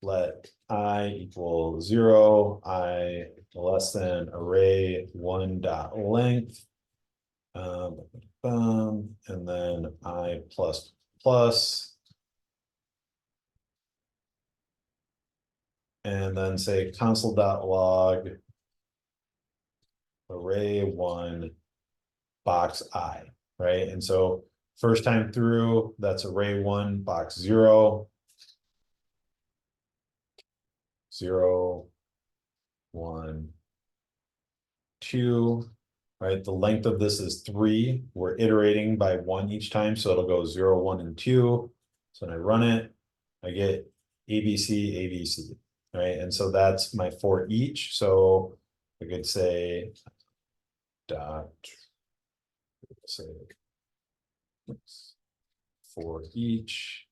S1: let I equal 0, I less than array 1 dot length, and then I plus plus, and then say console.log array 1 box I, right? And so first time through, that's array 1 box 0, 0, 1, 2, right? The length of this is 3. We're iterating by 1 each time, so it'll go 0, 1, and 2. So when I run it, I get ABC, ABC, right? And so that's my for each. So I could say dot, say for each.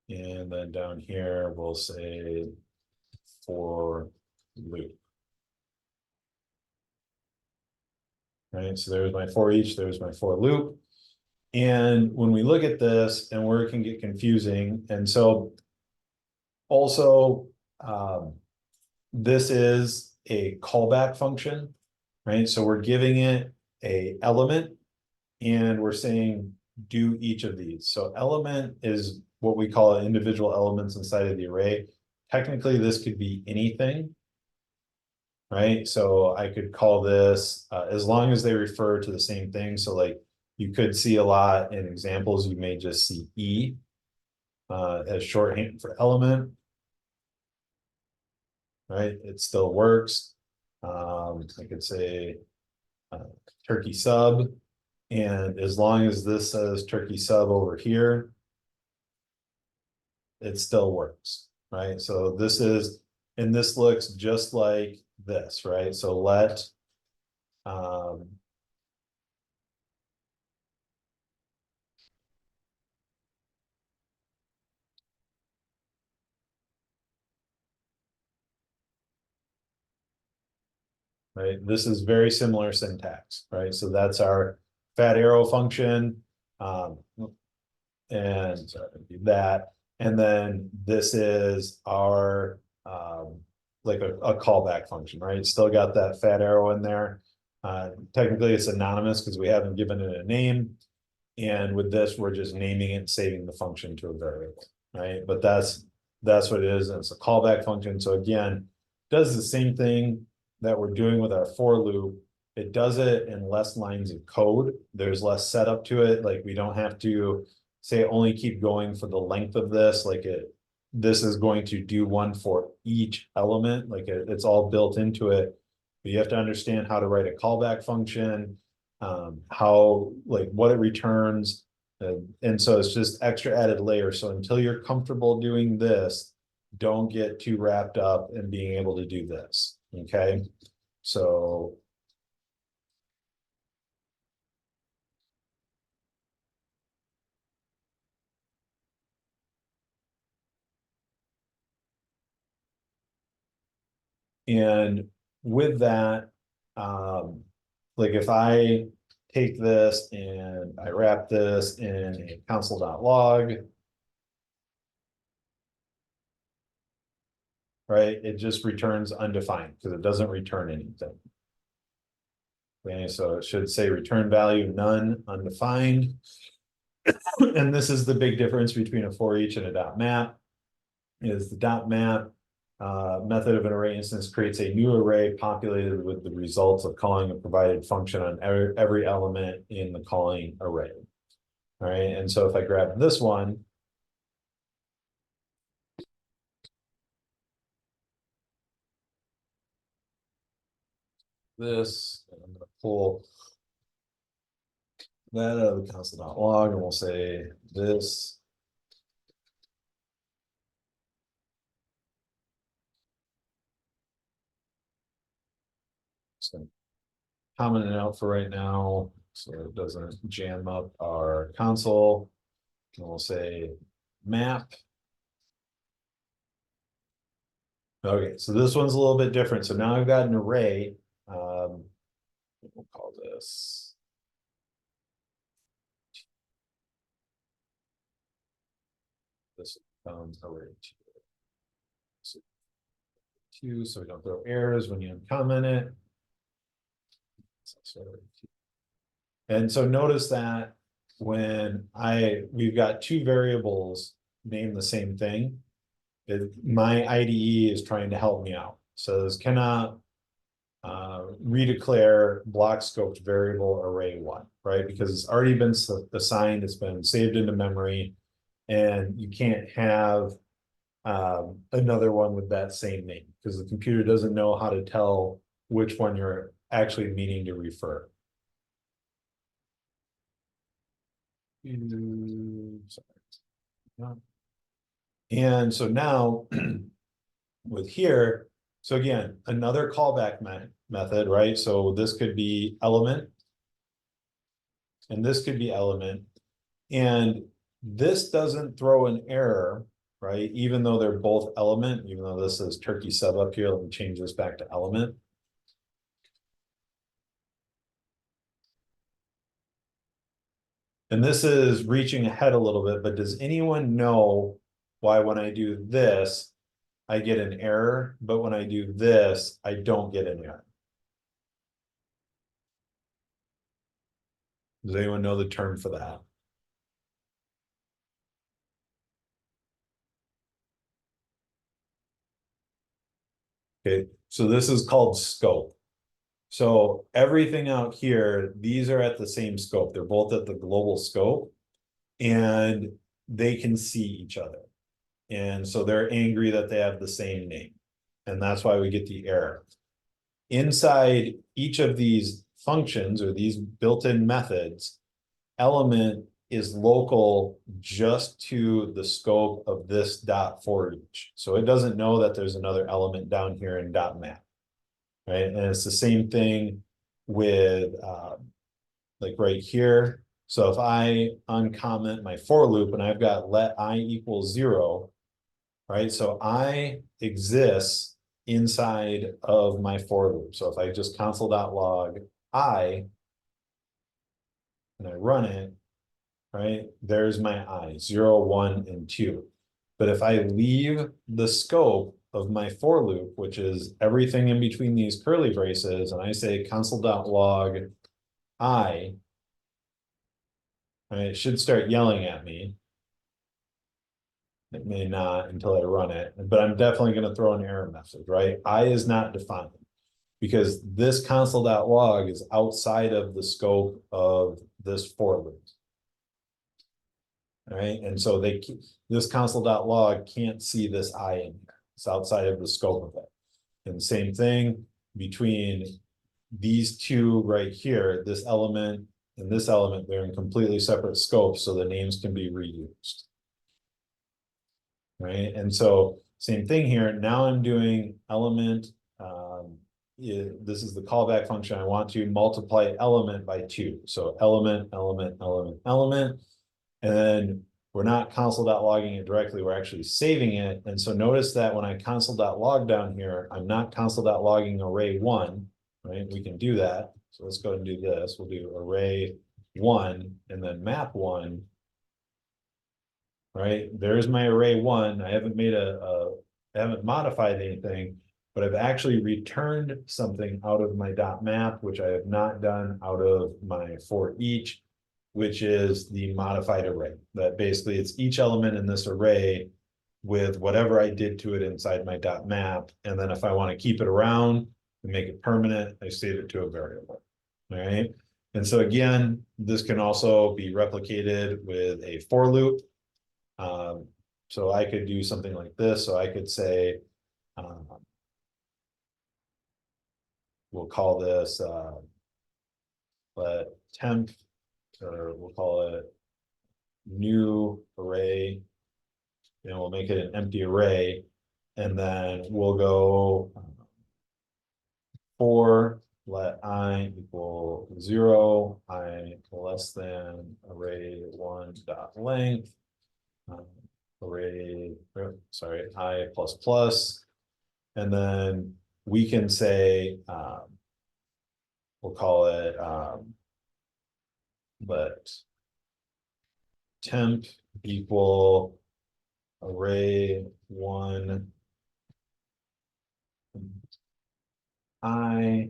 S1: And then down here, we'll say for loop. Right, so there's my for each, there's my for loop. And when we look at this, and where it can get confusing, and so also this is a callback function, right? So we're giving it a element and we're saying do each of these. So element is what we call individual elements inside of the array. Technically, this could be anything. Right, so I could call this as long as they refer to the same thing. So like you could see a lot in examples, you may just see E as shorthand for element. Right, it still works. I could say turkey sub, and as long as this says turkey sub over here, it still works, right? So this is, and this looks just like this, right? So let right, this is very similar syntax, right? So that's our fat arrow function, and sorry, that, and then this is our like a callback function, right? Still got that fat arrow in there. Technically it's anonymous because we haven't given it a name, and with this we're just naming it and saving the function to a variable, right? But that's what it is, and it's a callback function. So again, does the same thing that we're doing with our for loop, It does it in less lines of code. There's less setup to it. Like we don't have to say only keep going for the length of this. Like this is going to do one for each element. Like it's all built into it. But you have to understand how to write a callback function, how like what it returns. And so it's just extra added layer. So until you're comfortable doing this, don't get too wrapped up in being able to do this. Okay. So and with that, like if I take this and I wrap this in a console.log, right, it just returns undefined because it doesn't return anything. Okay, so it should say return value none, undefined. And this is the big difference between a for each and a dot map. Is the dot map method of an array instance creates a new array populated with the results of calling a provided function on every element in the calling array. All right, and so if I grab this one, this, and I'm going to pull that out of the console.log, and we'll say this. So comment it out for right now so it doesn't jam up our console. And we'll say map. Okay, so this one's a little bit different. So now I've got an array. We'll call this. This array two, so we don't throw errors when you uncomment it. And so notice that when we've got two variables named the same thing, my IDE is trying to help me out. So this cannot redeclare block scoped variable array one, right? Because it's already been assigned, it's been saved into memory, and you can't have another one with that same name because the computer doesn't know how to tell which one you're actually meaning to refer. Sorry. And so now with here, so again, another callback method, right? So this could be element, and this could be element, and this doesn't throw an error, right? Even though they're both element, even though this is turkey sub up here, let me change this back to element. And this is reaching ahead a little bit, but does anyone know why when I do this, I get an error, but when I do this, I don't get an error? Does anyone know the term for that? Okay, so this is called scope. So everything out here, these are at the same scope. They're both at the global scope and they can see each other. And so they're angry that they have the same name. And that's why we get the error. Inside each of these functions or these built-in methods, element is local just to the scope of this dot for each. So it doesn't know that there's another element down here in dot map, right? And it's the same thing with like right here. So if I uncomment my for loop and I've got let I equal 0, right? So I exists inside of my for loop. So if I just console.log I, and I run it, right? There's my I, 0, 1, and 2. But if I leave the scope of my for loop, which is everything in between these curly braces, and I say console.log I, right, it should start yelling at me. It may not until I run it, but I'm definitely going to throw an error message, right? I is not defined. because this console.log is outside of the scope of this for loop. All right, and so this console.log can't see this I in here. It's outside of the scope of it. And same thing between these two right here, this element and this element, they're in completely separate scopes, so the names can be reused. Right, and so same thing here. Now I'm doing element. This is the callback function. I want to multiply element by 2. So element, element, element, element. And then we're not console.logging it directly, we're actually saving it. And so notice that when I console.log down here, I'm not console.logging array 1, right? We can do that. So let's go ahead and do this. We'll do array 1 and then map 1. Right, there's my array 1. I haven't made I haven't modified anything, but I've actually returned something out of my .map, which I have not done out of my for each, which is the modified array. That basically it's each element in this array with whatever I did to it inside my .map. And then if I want to keep it around and make it permanent, I save it to a variable. All right. And so again, this can also be replicated with a for loop. So I could do something like this. So I could say, we'll call this let temp, or we'll call it new array, and we'll make it an empty array, and then we'll go for let I equal 0, I less than array 1 dot length. Array, sorry, I plus plus, and then we can say, we'll call it, let temp equal array 1 I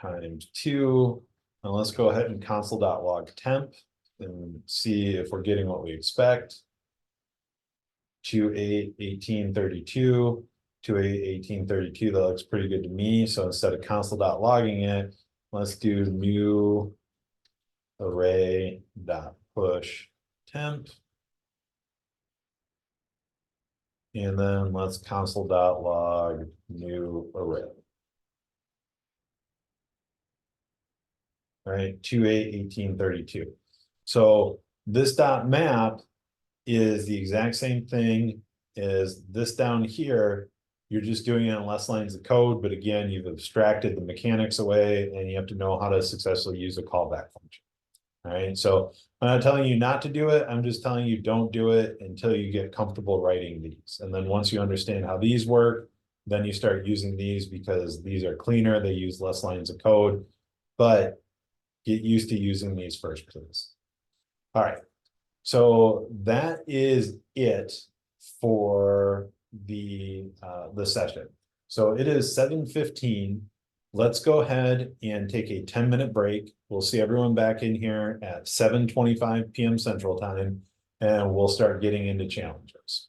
S1: times 2, and let's go ahead and console.log temp and see if we're getting what we expect. 281832, 281832, that looks pretty good to me. So instead of console.logging it, let's do new array dot push temp. And then let's console.log new array. All right, 281832. So this dot map is the exact same thing as this down here. You're just doing it on less lines of code, but again, you've abstracted the mechanics away and you have to know how to successfully use a callback function. All right, so I'm not telling you not to do it. I'm just telling you don't do it until you get comfortable writing these. And then once you understand how these work, then you start using these because these are cleaner. They use less lines of code, but get used to using these first, please. All right. So that is it for the session. So it is 7:15. Let's go ahead and take a 10-minute break. We'll see everyone back in here at 7:25 p.m. Central Time, and we'll start getting into challenges.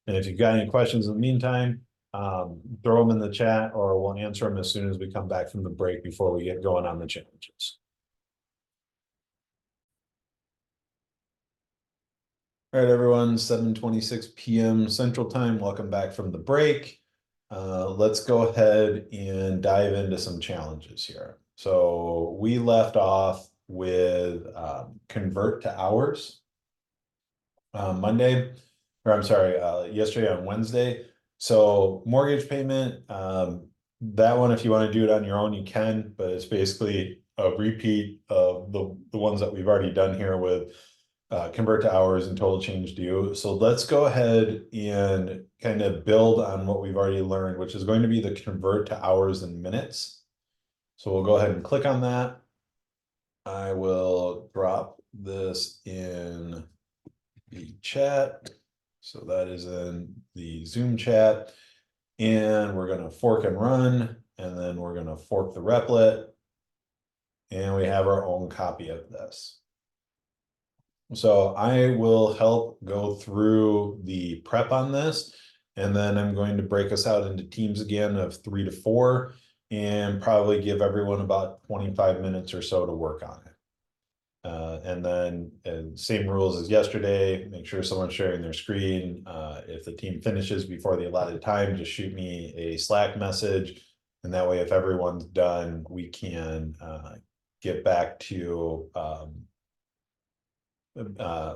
S1: And if you've got any questions in the meantime, throw them in the chat, or we'll answer them as soon as we come back from the break before we get going on the challenges. All right, everyone, 7:26 p.m. Central Time. Welcome back from the break. Let's go ahead and dive into some challenges here. So we left off with convert to hours Monday, or I'm sorry, yesterday on Wednesday. So mortgage payment, that one, if you want to do it on your own, you can, but it's basically a repeat of the ones that we've already done here with convert to hours and total change due. So let's go ahead and kind of build on what we've already learned, which is going to be the convert to hours and minutes. So we'll go ahead and click on that. I will drop this in the chat. So that is in the Zoom chat. And we're going to fork and run, and then we're going to fork the replet. And we have our own copy of this. So I will help go through the prep on this, and then I'm going to break us out into teams again of 3 to 4. and probably give everyone about 25 minutes or so to work on it. And then same rules as yesterday, make sure someone's sharing their screen. If the team finishes before the allotted time, just shoot me a Slack message. And that way, if everyone's done, we can get back to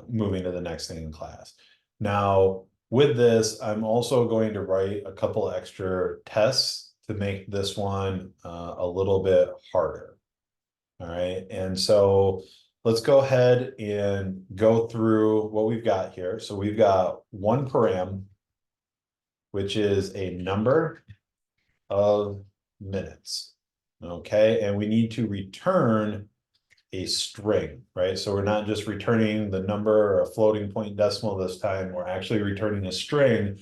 S1: moving to the next thing in class. Now, with this, I'm also going to write a couple extra tests to make this one a little bit harder. All right, and so let's go ahead and go through what we've got here. So we've got one param, which is a number of minutes. Okay, and we need to return a string, right? So we're not just returning the number or a floating point decimal this time, we're actually returning a string.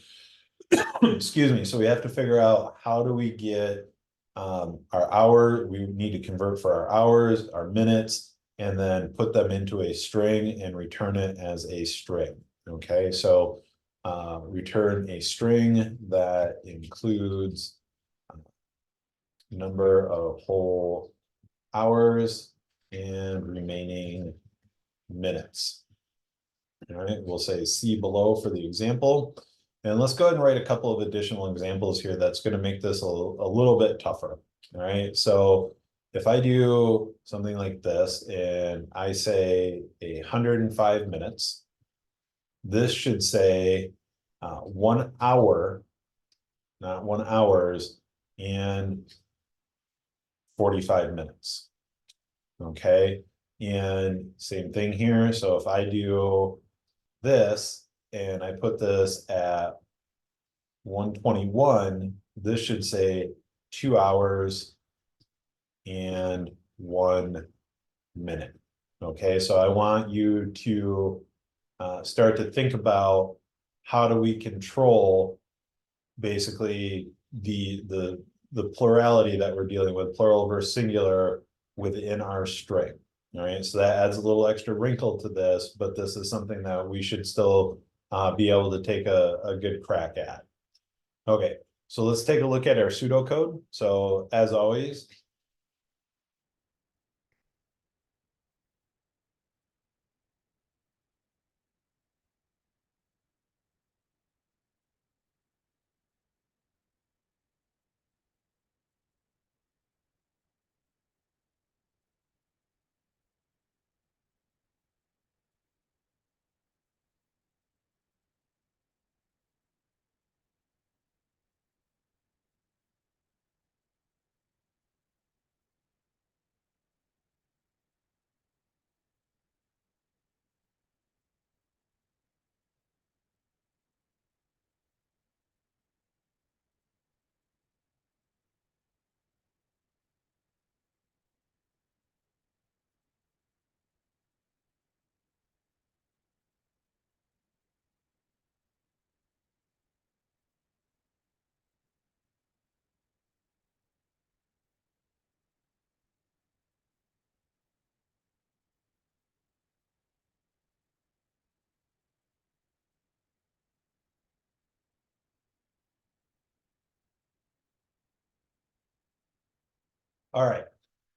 S1: Excuse me. So we have to figure out how do we get our hour, we need to convert for our hours, our minutes, and then put them into a string and return it as a string. Okay, so return a string that includes number of whole hours and remaining minutes. All right, we'll say see below for the example. And let's go ahead and write a couple of additional examples here that's going to make this a little bit tougher. All right, so if I do something like this and I say 105 minutes, this should say 1 hour, not 1 hours, and 45 minutes. Okay, and same thing here. So if I do this and I put this at 121, this should say 2 hours and 1 minute. Okay, so I want you to start to think about how do we control basically the plurality that we're dealing with, plural versus singular, within our string. All right, so that adds a little extra wrinkle to this, but this is something that we should still be able to take a good crack at. Okay, so let's take a look at our pseudocode. So as always, all right.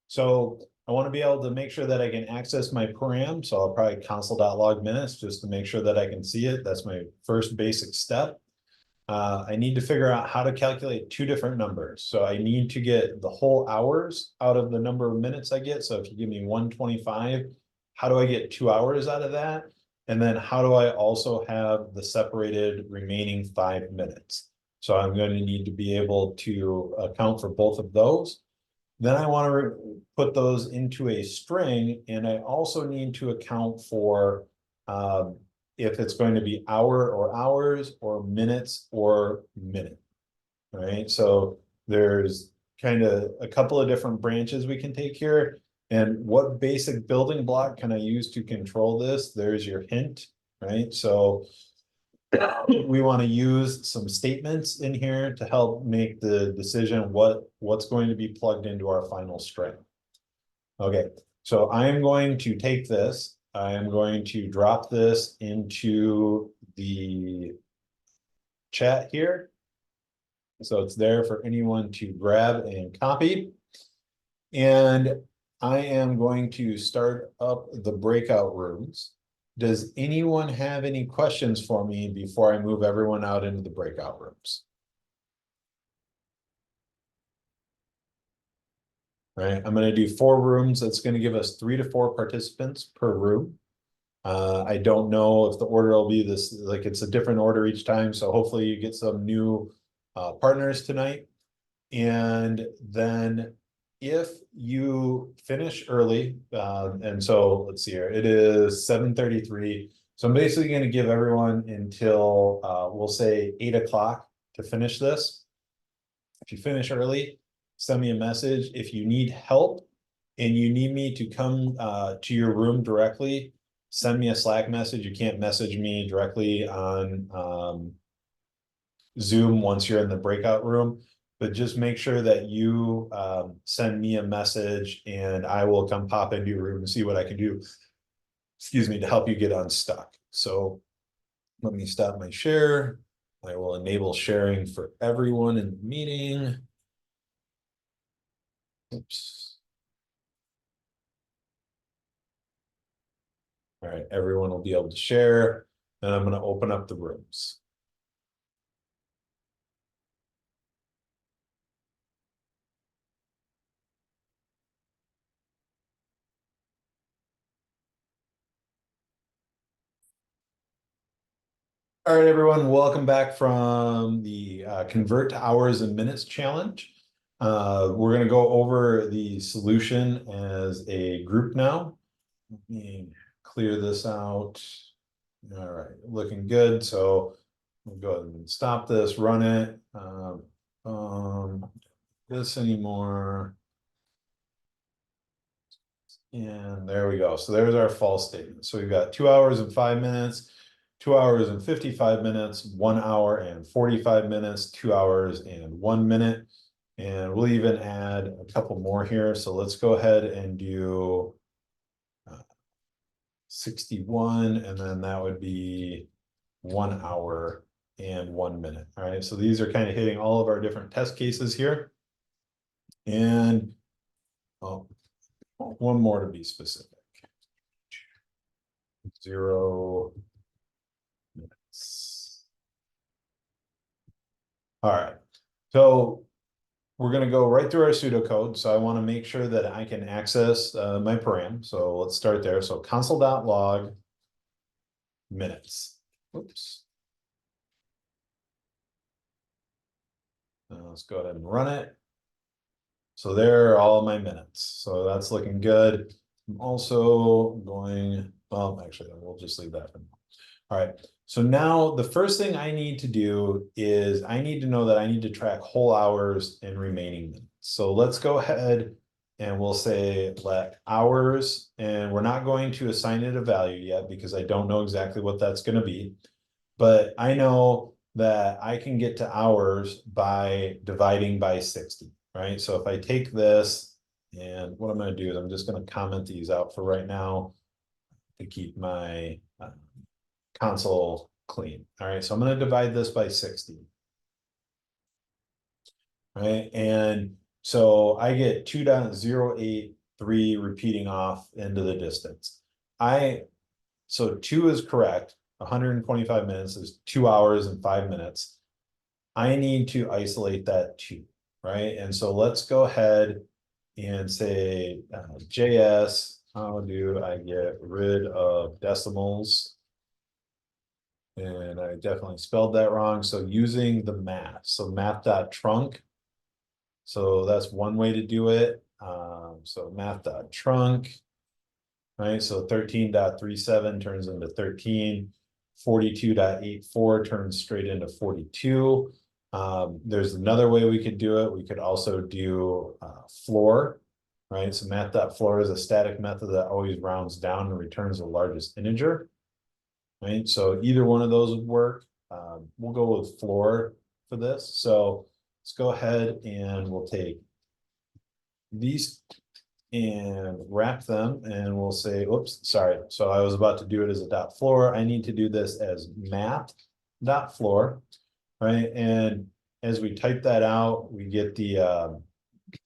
S1: So I want to be able to make sure that I can access my param. So I'll probably console.log minutes just to make sure that I can see it. That's my first basic step. I need to figure out how to calculate two different numbers. So I need to get the whole hours out of the number of minutes I get. So if you give me 125, how do I get 2 hours out of that? And then how do I also have the separated remaining 5 minutes? So I'm going to need to be able to account for both of those. Then I want to put those into a string, and I also need to account for if it's going to be hour or hours or minutes or minute. All right, so there's kind of a couple of different branches we can take here. And what basic building block can I use to control this? There's your hint, right? So we want to use some statements in here to help make the decision what's going to be plugged into our final string. Okay, so I am going to take this, I am going to drop this into the chat here. So it's there for anyone to grab and copy. And I am going to start up the breakout rooms. Does anyone have any questions for me before I move everyone out into the breakout rooms? Right, I'm gonna do 4 rooms. That's gonna give us 3 to 4 participants per room. I don't know if the order will be this, like it's a different order each time, so hopefully you get some new partners tonight. And then if you finish early, and so let's see here, it is 7:33. So I'm basically gonna give everyone until we'll say 8 o'clock to finish this. If you finish early, send me a message. If you need help and you need me to come to your room directly, send me a Slack message. You can't message me directly on Zoom once you're in the breakout room, but just make sure that you send me a message and I will come pop into your room and see what I can do, excuse me, to help you get unstuck. So let me stop my share. I will enable sharing for everyone in the meeting. Oops. All right, everyone will be able to share, and I'm going to open up the rooms. All right, everyone, welcome back from the Convert to Hours and Minutes Challenge. We're going to go over the solution as a group now. Let me clear this out. All right, looking good. So we'll go ahead and stop this, run it. This anymore. And there we go. So there's our false statement. So we've got 2 hours and 5 minutes, 2 hours and 55 minutes, 1 hour and 45 minutes, 2 hours and 1 minute. And we'll even add a couple more here. So let's go ahead and do 61, and then that would be 1 hour and 1 minute. All right, so these are kind of hitting all of our different test cases here. And one more to be specific. 0 minutes. All right, so we're going to go right through our pseudocode. So I want to make sure that I can access my param. So let's start there. So console.log minutes. Oops. Let's go ahead and run it. So there are all my minutes. So that's looking good. I'm also going, well, actually, we'll just leave that for now. All right. So now the first thing I need to do is I need to know that I need to track whole hours and remaining minutes. So let's go ahead and we'll say let hours, and we're not going to assign it a value yet because I don't know exactly what that's going to be. But I know that I can get to hours by dividing by 60, right? So if I take this, and what I'm going to do is I'm just going to comment these out for right now to keep my console clean. All right, so I'm going to divide this by 60. Right, and so I get 2.083 repeating off into the distance. So 2 is correct. 125 minutes is 2 hours and 5 minutes. I need to isolate that 2, right? And so let's go ahead and say JS, how do I get rid of decimals? And I definitely spelled that wrong. So using the math, so math.trunc. So that's one way to do it. So math.trunc, right? So 13.37 turns into 13. 42.84 turns straight into 42. There's another way we could do it. We could also do floor, right? So math.floor is a static method that always rounds down and returns the largest integer, right? So either one of those would work. We'll go with floor for this. So let's go ahead and we'll take these and wrap them, and we'll say, oops, sorry. So I was about to do it as a dot floor. I need to do this as math dot floor, right? And as we type that out, we get the,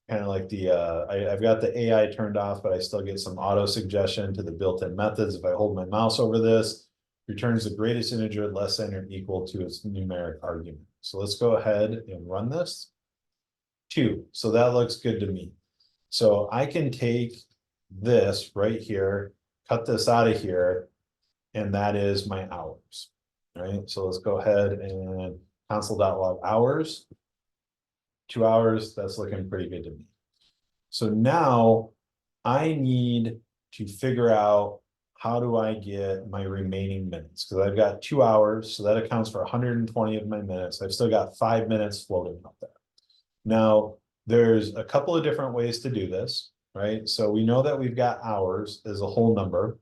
S1: kind of like the, I've got the AI turned off, but I still get some auto suggestion to the built-in methods. If I hold my mouse over this, returns the greatest integer less than or equal to its numeric argument. So let's go ahead and run this. 2, so that looks good to me. So I can take this right here, cut this out of here, and that is my hours. All right, so let's go ahead and console.log hours. 2 hours, that's looking pretty good to me. So now I need to figure out how do I get my remaining minutes? Because I've got 2 hours, so that accounts for 120 of my minutes. I've still got 5 minutes floating up there. Now, there's a couple of different ways to do this, right? So we know that we've got hours as a whole number.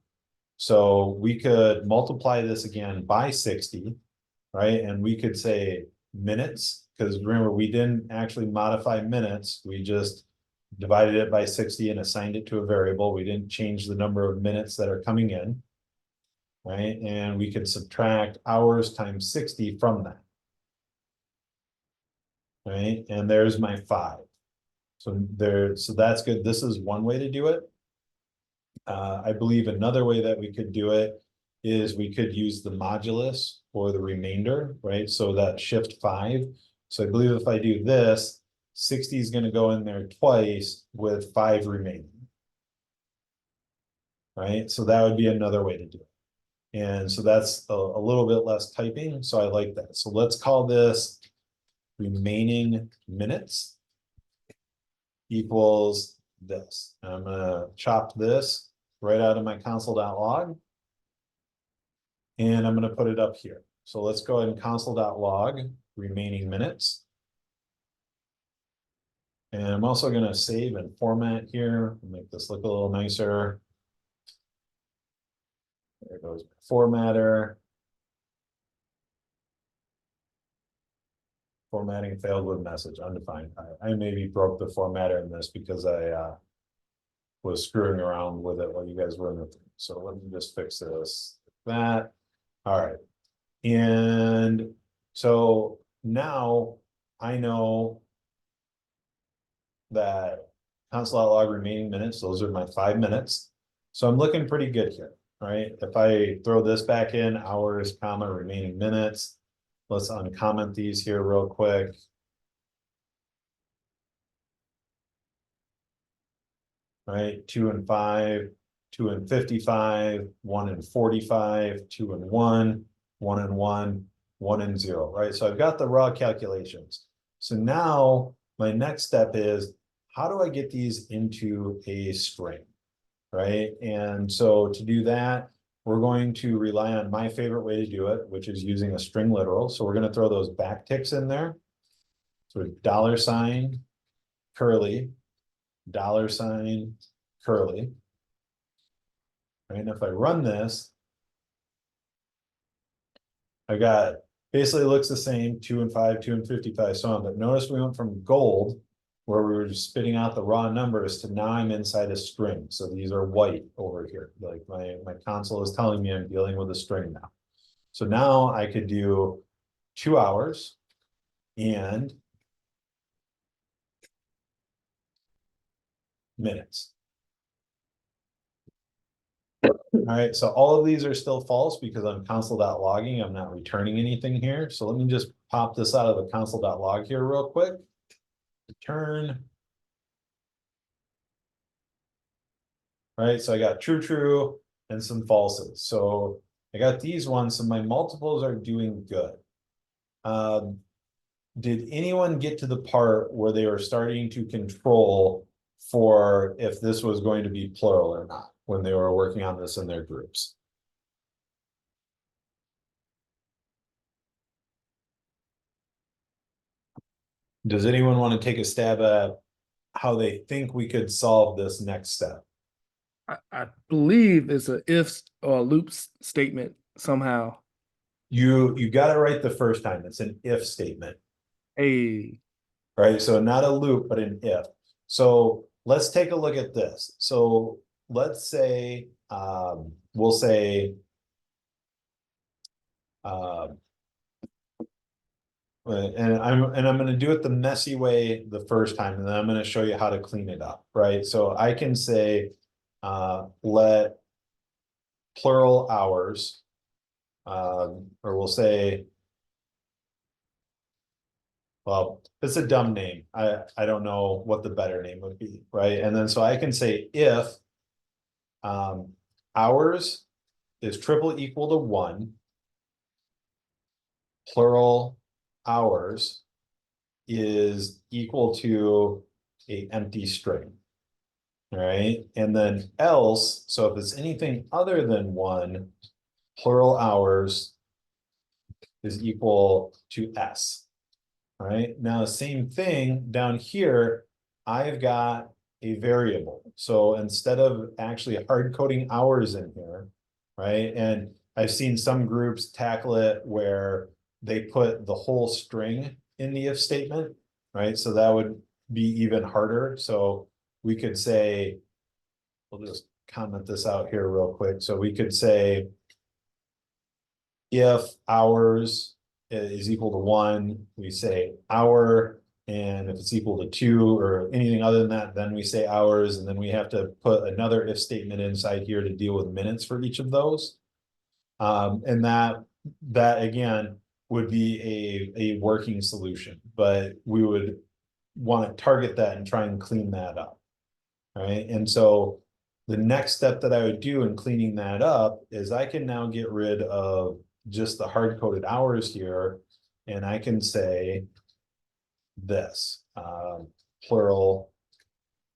S1: So we could multiply this again by 60, right? And we could say minutes, because remember, we didn't actually modify minutes. We just divided it by 60 and assigned it to a variable. We didn't change the number of minutes that are coming in, right? And we could subtract hours times 60 from that. Right, and there's my 5. So that's good. This is one way to do it. I believe another way that we could do it is we could use the modulus or the remainder, right? So that shift 5. So I believe if I do this, 60 is going to go in there twice with 5 remaining. Right, so that would be another way to do it. And so that's a little bit less typing. So I like that. So let's call this remaining minutes equals this. And I'm gonna chop this right out of my console.log. And I'm gonna put it up here. So let's go ahead and console.log remaining minutes. And I'm also gonna save and format here, make this look a little nicer. There goes my formatter. Formatting failed with message undefined. I maybe broke the formatter in this because I was screwing around with it while you guys were in the thing. So let me just fix this. That. All right. And so now I know that console.log remaining minutes, those are my 5 minutes. So I'm looking pretty good here, right? If I throw this back in, hours, comma, remaining minutes. Let's uncomment these here real quick. Right, 2 and 5, 2 and 55, 1 and 45, 2 and 1, 1 and 1, 1 and 0, right? So I've got the raw calculations. So now my next step is, how do I get these into a string, right? And so to do that, we're going to rely on my favorite way to do it, which is using a string literal. So we're going to throw those backticks in there. So $, curly, $, curly. Right, and if I run this, I got basically looks the same, 2 and 5, 2 and 55, so on. But notice we went from gold, where we were just spitting out the raw numbers, to now I'm inside a string. So these are white over here. Like my console is telling me I'm dealing with a string now. So now I could do 2 hours and minutes. All right, so all of these are still false because I'm console.logging. I'm not returning anything here. So let me just pop this out of the console.log here real quick. Return. All right, so I got true, true, and some falses. So I got these ones, so my multiples are doing good. Did anyone get to the part where they were starting to control for if this was going to be plural or not when they were working on this in their groups? Does anyone want to take a stab at how they think we could solve this next step?
S7: I believe it's a if or a loop statement somehow.
S1: You got it right the first time. It's an if statement.
S7: A
S1: Right? So not a loop, but an if. So let's take a look at this. So let's say, we'll say, And I'm gonna do it the messy way the first time, and then I'm gonna show you how to clean it up, right? So I can say, let plural hours, or we'll say, well, it's a dumb name. I don't know what the better name would be, right? And then so I can say if hours is triple equal to 1, plural hours is equal to a empty string. All right, and then else, so if it's anything other than 1, plural hours is equal to s. All right, now same thing down here, I've got a variable. So instead of actually hard coding hours in here, right? And I've seen some groups tackle it where they put the whole string in the if statement, right? So that would be even harder. So we could say, we'll just comment this out here real quick. So we could say if hours is equal to 1, we say hour, and if it's equal to 2 or anything other than that, then we say hours, and then we have to put another if statement inside here to deal with minutes for each of those. And that again would be a working solution, but we would want to target that and try and clean that up. Right, and so the next step that I would do in cleaning that up is I can now get rid of just the hard-coded hours here, and I can say this, plural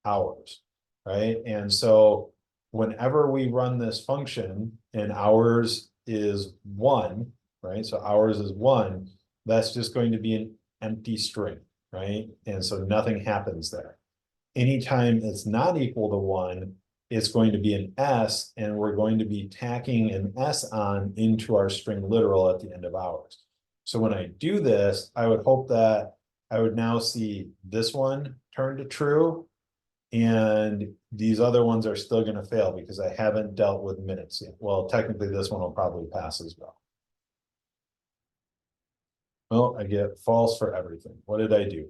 S1: hours, right? And so whenever we run this function and hours is 1, right? So hours is 1, that's just going to be an empty string, right? And so nothing happens there. Anytime it's not equal to 1, it's going to be an S, and we're going to be tacking an S on into our string literal at the end of hours. So when I do this, I would hope that I would now see this one turn to true, and these other ones are still going to fail because I haven't dealt with minutes yet. Well, technically this one will probably pass as well. Well, I get false for everything. What did I do?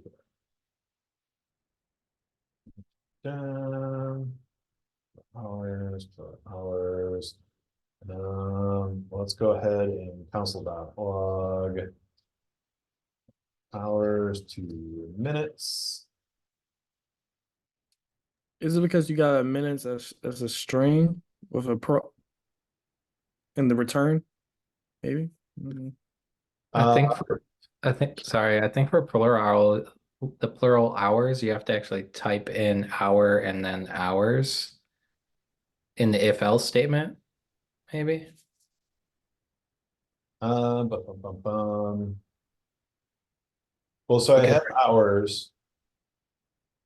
S1: Hours per hours. Let's go ahead and console.log hours to minutes.
S7: Is it because you got a minutes as a string with a pro in the return? Maybe.
S5: I think
S1: Uh,
S5: I think for plural, the plural hours, you have to actually type in hour and then hours in the if else statement, maybe.
S1: Well, so I
S5: Because
S1: have hours.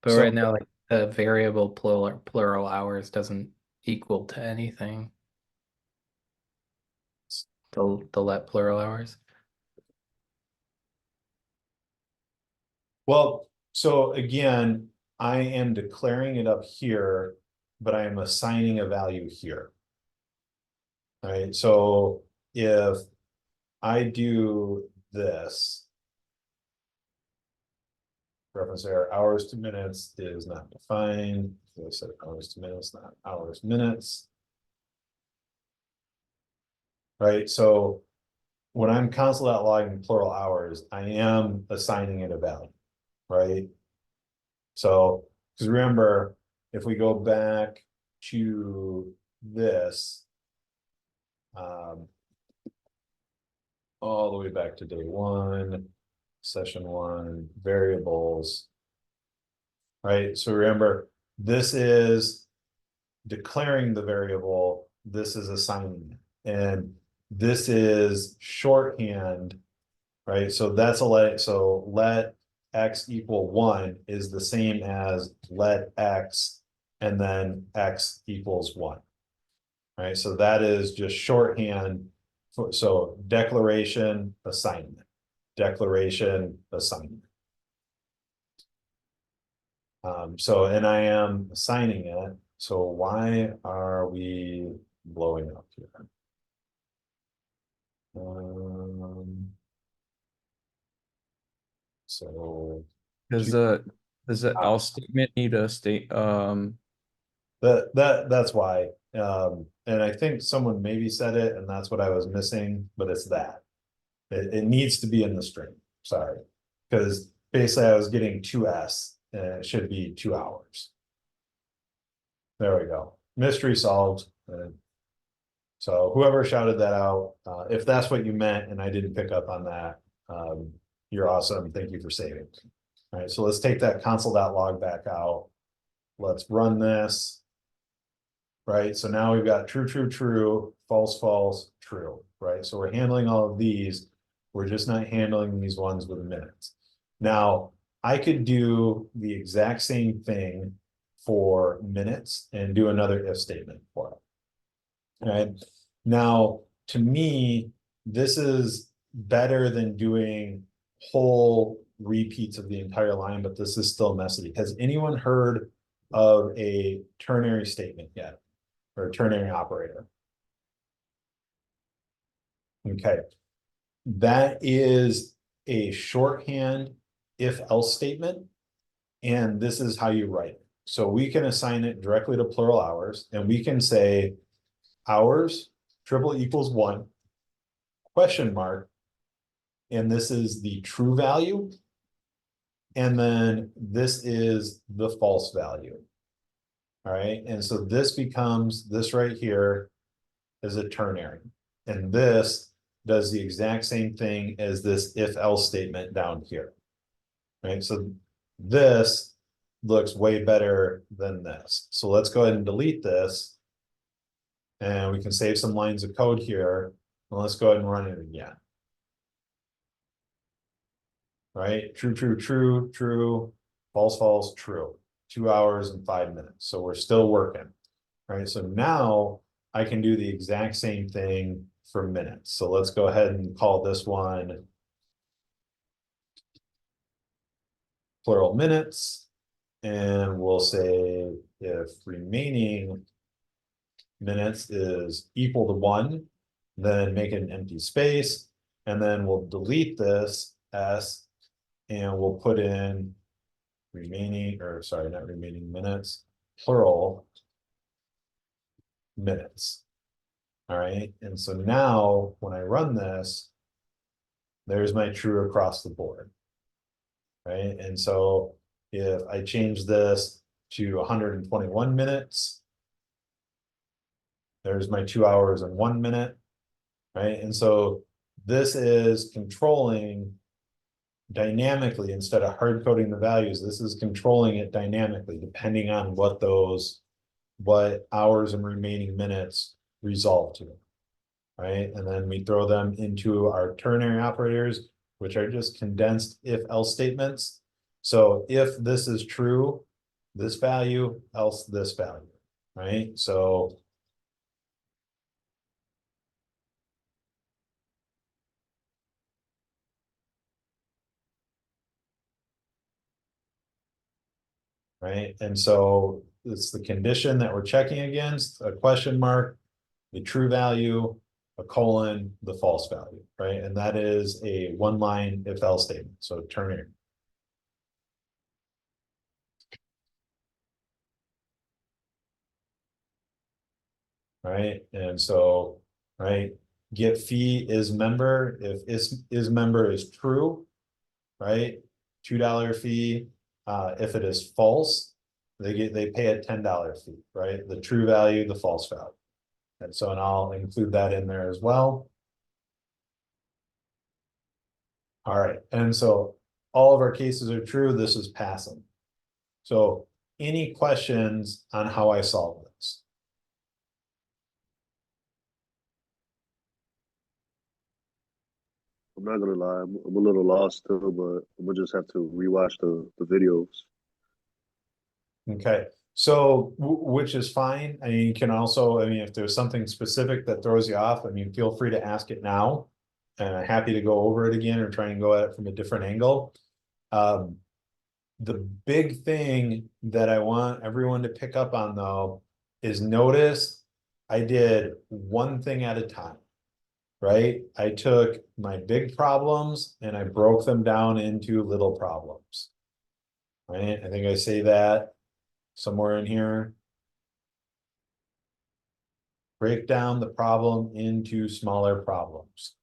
S5: but
S1: So
S5: right now, like the variable plural hours doesn't equal to anything. The let plural hours.
S1: well, so again, I am declaring it up here, but I am assigning a value here. Right, so if I do this, reference error, hours to minutes is not defined. So I said hours to minutes, not hours minutes. Right, so when I'm console.logging plural hours, I am assigning it a value, right? So, because remember, if we go back to this, all the way back to day 1, session 1, variables, right? So remember, this is declaring the variable, this is assigning it, and this is shorthand, right? So that's let x equal 1 is the same as let x and then x equals 1, right? So that is just shorthand. So declaration, assignment, declaration, assignment. So, and I am assigning it. So why are we blowing up here? So
S4: Does the else statement need a state,
S1: that's why, and I think someone maybe said it, and that's what I was missing, but it's that. It needs to be in the string, sorry, because basically I was getting 2S, and it should be 2 hours. There we go, mystery solved. So whoever shouted that out, if that's what you meant and I didn't pick up on that, you're awesome, thank you for saving. All right, so let's take that console.log back out. Let's run this. Right, so now we've got true, true, true, false, false, true, right? So we're handling all of these. We're just not handling these ones with minutes. Now, I could do the exact same thing for minutes and do another if statement for it. Right, now, to me, this is better than doing whole repeats of the entire line, but this is still messy. Has anyone heard of a ternary statement yet? Or ternary operator? Okay, that is a shorthand if else statement, and this is how you write it. So we can assign it directly to plural hours, and we can say hours triple equals 1 question mark, and this is the true value, and then this is the false value. All right, and so this becomes, this right here is a ternary, and this does the exact same thing as this if else statement down here. Right, so this looks way better than this. So let's go ahead and delete this. And we can save some lines of code here. And let's go ahead and run it again. Right, true, true, true, true, false, false, true. 2 hours and 5 minutes. So we're still working. Right, so now I can do the exact same thing for minutes. So let's go ahead and call this one plural minutes. And we'll say if remaining minutes is equal to 1, then make it an empty space. And then we'll delete this S and we'll put in remaining, or sorry, not remaining minutes, plural minutes. All right, and so now when I run this, there's my true across the board. Right, and so if I change this to 121 minutes, there's my 2 hours and 1 minute. Right, and so this is controlling dynamically instead of hard coding the values. This is controlling it dynamically depending on what hours and remaining minutes resolve to. Right, and then we throw them into our ternary operators, which are just condensed if else statements. So if this is true, this value, else this value, right? So right, and so it's the condition that we're checking against, a question mark, the true value, a colon, the false value, right? And that is a 1-line if else statement, so ternary. Right, and so, right, get fee is member, if is member is true, right, $2 fee. If it is false, they pay a $10 fee, right, the true value, the false value. And so, and I'll include that in there as well. All right, and so all of our cases are true, this is passing. So any questions on how I solve this?
S8: I'm not gonna lie, I'm a little lost still, but I'm gonna just have to rewatch the videos.
S1: Okay, so which is fine. I mean, you can also, I mean, if there's something specific that throws you off, I mean, feel free to ask it now. And I'm happy to go over it again or try and go at it from a different angle. The big thing that I want everyone to pick up on though is notice I did one thing at a time. right? I took my big problems and I broke them down into little problems. Right? I think I say that somewhere in here. Break down the problem into smaller problems,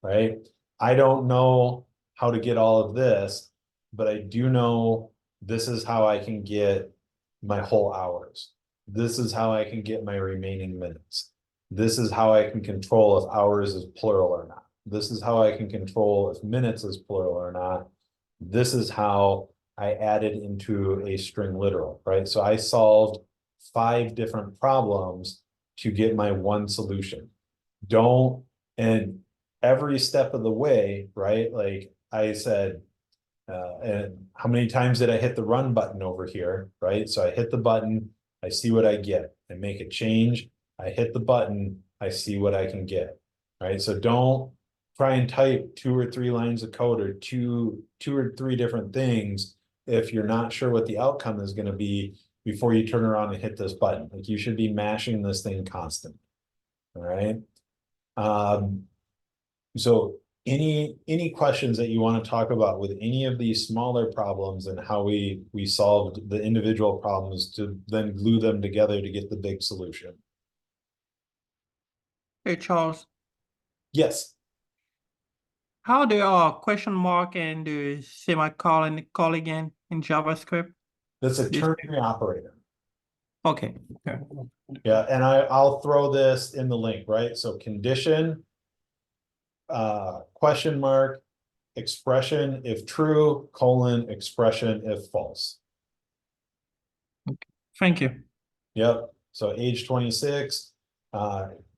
S1: right? I don't know how to get all of this, but I do know this is how I can get my whole hours. This is how I can get my remaining minutes. This is how I can control if hours is plural or not. This is how I can control if minutes is plural or not. This is how I added into a string literal, right? So I solved 5 different problems to get my one solution. Don't, and every step of the way, right? Like I said, and how many times did I hit the run button over here, right? So I hit the button, I see what I get, I make a change, I hit the button, I see what I can get, right? So don't try and type 2 or 3 lines of code or two or three different things if you're not sure what the outcome is going to be before you turn around and hit this button. Like you should be mashing this thing constant. All right. So any questions that you want to talk about with any of these smaller problems and how we solved the individual problems to then glue them together to get the big solution?
S9: Hey Charles,
S1: Yes,
S9: how do question mark and the semicolon call again in JavaScript?
S1: that's a
S9: This-
S1: ternary operator.
S9: Okay. Okay.
S1: Yeah, and I'll throw this in the link, right? So condition, question mark, expression if true, colon, expression if false.
S9: Thank you.
S1: Yep, so age 26,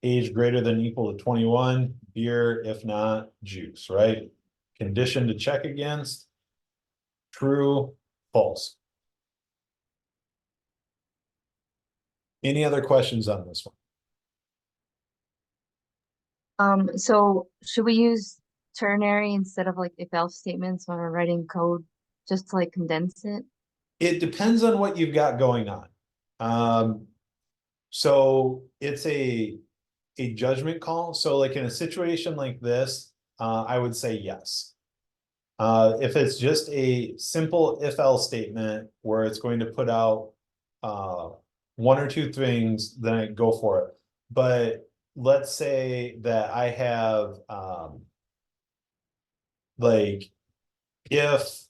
S1: age greater than equal to 21, beer, if not, juice, right? Condition to check against, true, false. Any other questions on this one?
S6: So should we use ternary instead of like if else statements when we're writing code, just to like condense it?
S1: It depends on what you've got going on. So it's a judgment call. So like in a situation like this, I would say yes. If it's just a simple if else statement where it's going to put out 1 or 2 things, then I go for it. But let's say that I have like if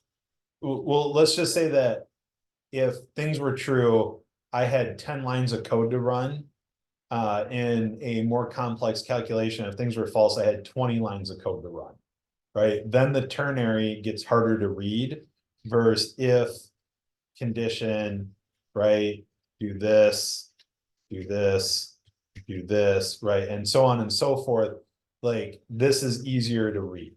S1: well, let's just say that if things were true, I had 10 lines of code to run. In a more complex calculation, if things were false, I had 20 lines of code to run. Right? Then the ternary gets harder to read versus if condition, right? Do this, do this, do this, right? And so on and so forth. Like this is easier to read.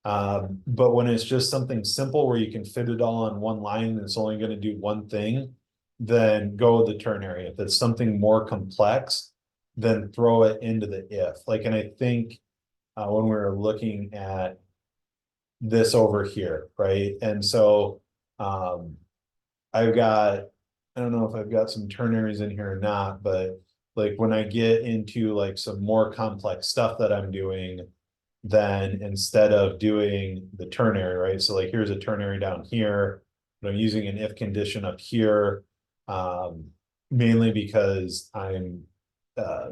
S1: But when it's just something simple where you can fit it all on one line and it's only going to do one thing, then go with the ternary. If it's something more complex, then throw it into the if. Like, and I think when we were looking at this over here, right? And so I've got, I don't know if I've got some ternaries in here or not, but like when I get into like some more complex stuff that I'm doing, then instead of doing the ternary, right? So like here's a ternary down here, but I'm using an if condition up here, mainly because I'm, I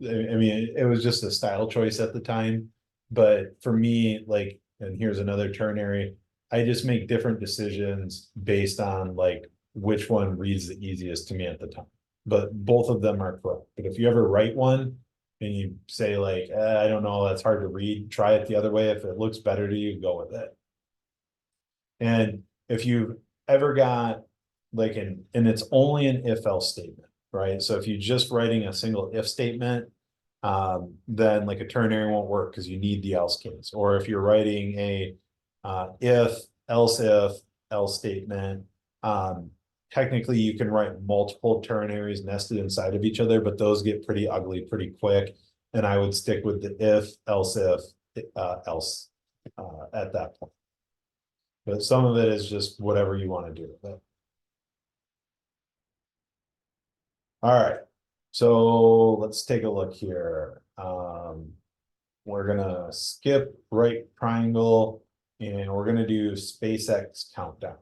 S1: mean, it was just a style choice at the time, but for me, like, and here's another ternary, I just make different decisions based on like which one reads the easiest to me at the time. But both of them are correct. But if you ever write one and you say like, I don't know, that's hard to read, try it the other way. If it looks better to you, go with it. And if you've ever got like and it's only an if else statement, right? So if you're just writing a single if statement, then like a ternary won't work because you need the else case. Or if you're writing a if, else statement, technically you can write multiple ternaries nested inside of each other, but those get pretty ugly pretty quick. And I would stick with the if, else at that point. But some of it is just whatever you want to do with it. All right, so let's take a look here. we're gonna skip right triangle and we're gonna do SpaceX countdown.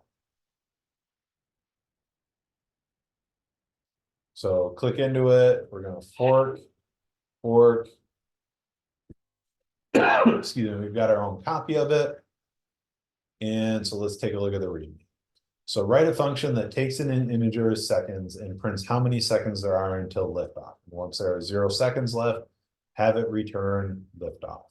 S1: So click into it, we're gonna fork. Excuse me, we've got our own copy of it. And so let's take a look at the readme. So write a function that takes in an integer as seconds and prints how many seconds there are until liftoff. Once there are 0 seconds left, have it return liftoff.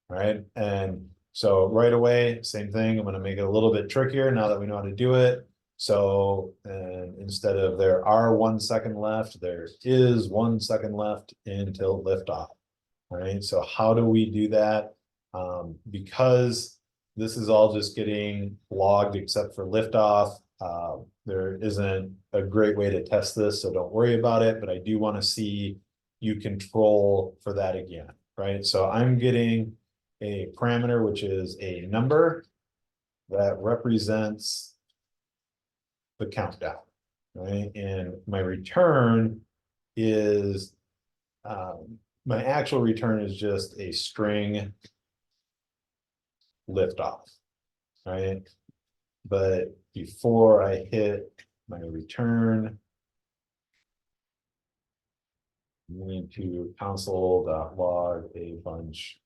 S1: Right, and so right away, same thing. I'm going to make it a little bit trickier now that we know how to do it. So, and instead of there are 1 second left, there is 1 second left until liftoff. Right, so how do we do that? Because this is all just getting logged except for liftoff. There isn't a great way to test this, so don't worry about it. But I do want to see you control for that again, right? So I'm getting a parameter, which is a number that represents the countdown, right? And my return is, my actual return is just a string liftoff, right? But before I hit my return, I need to console.log a bunch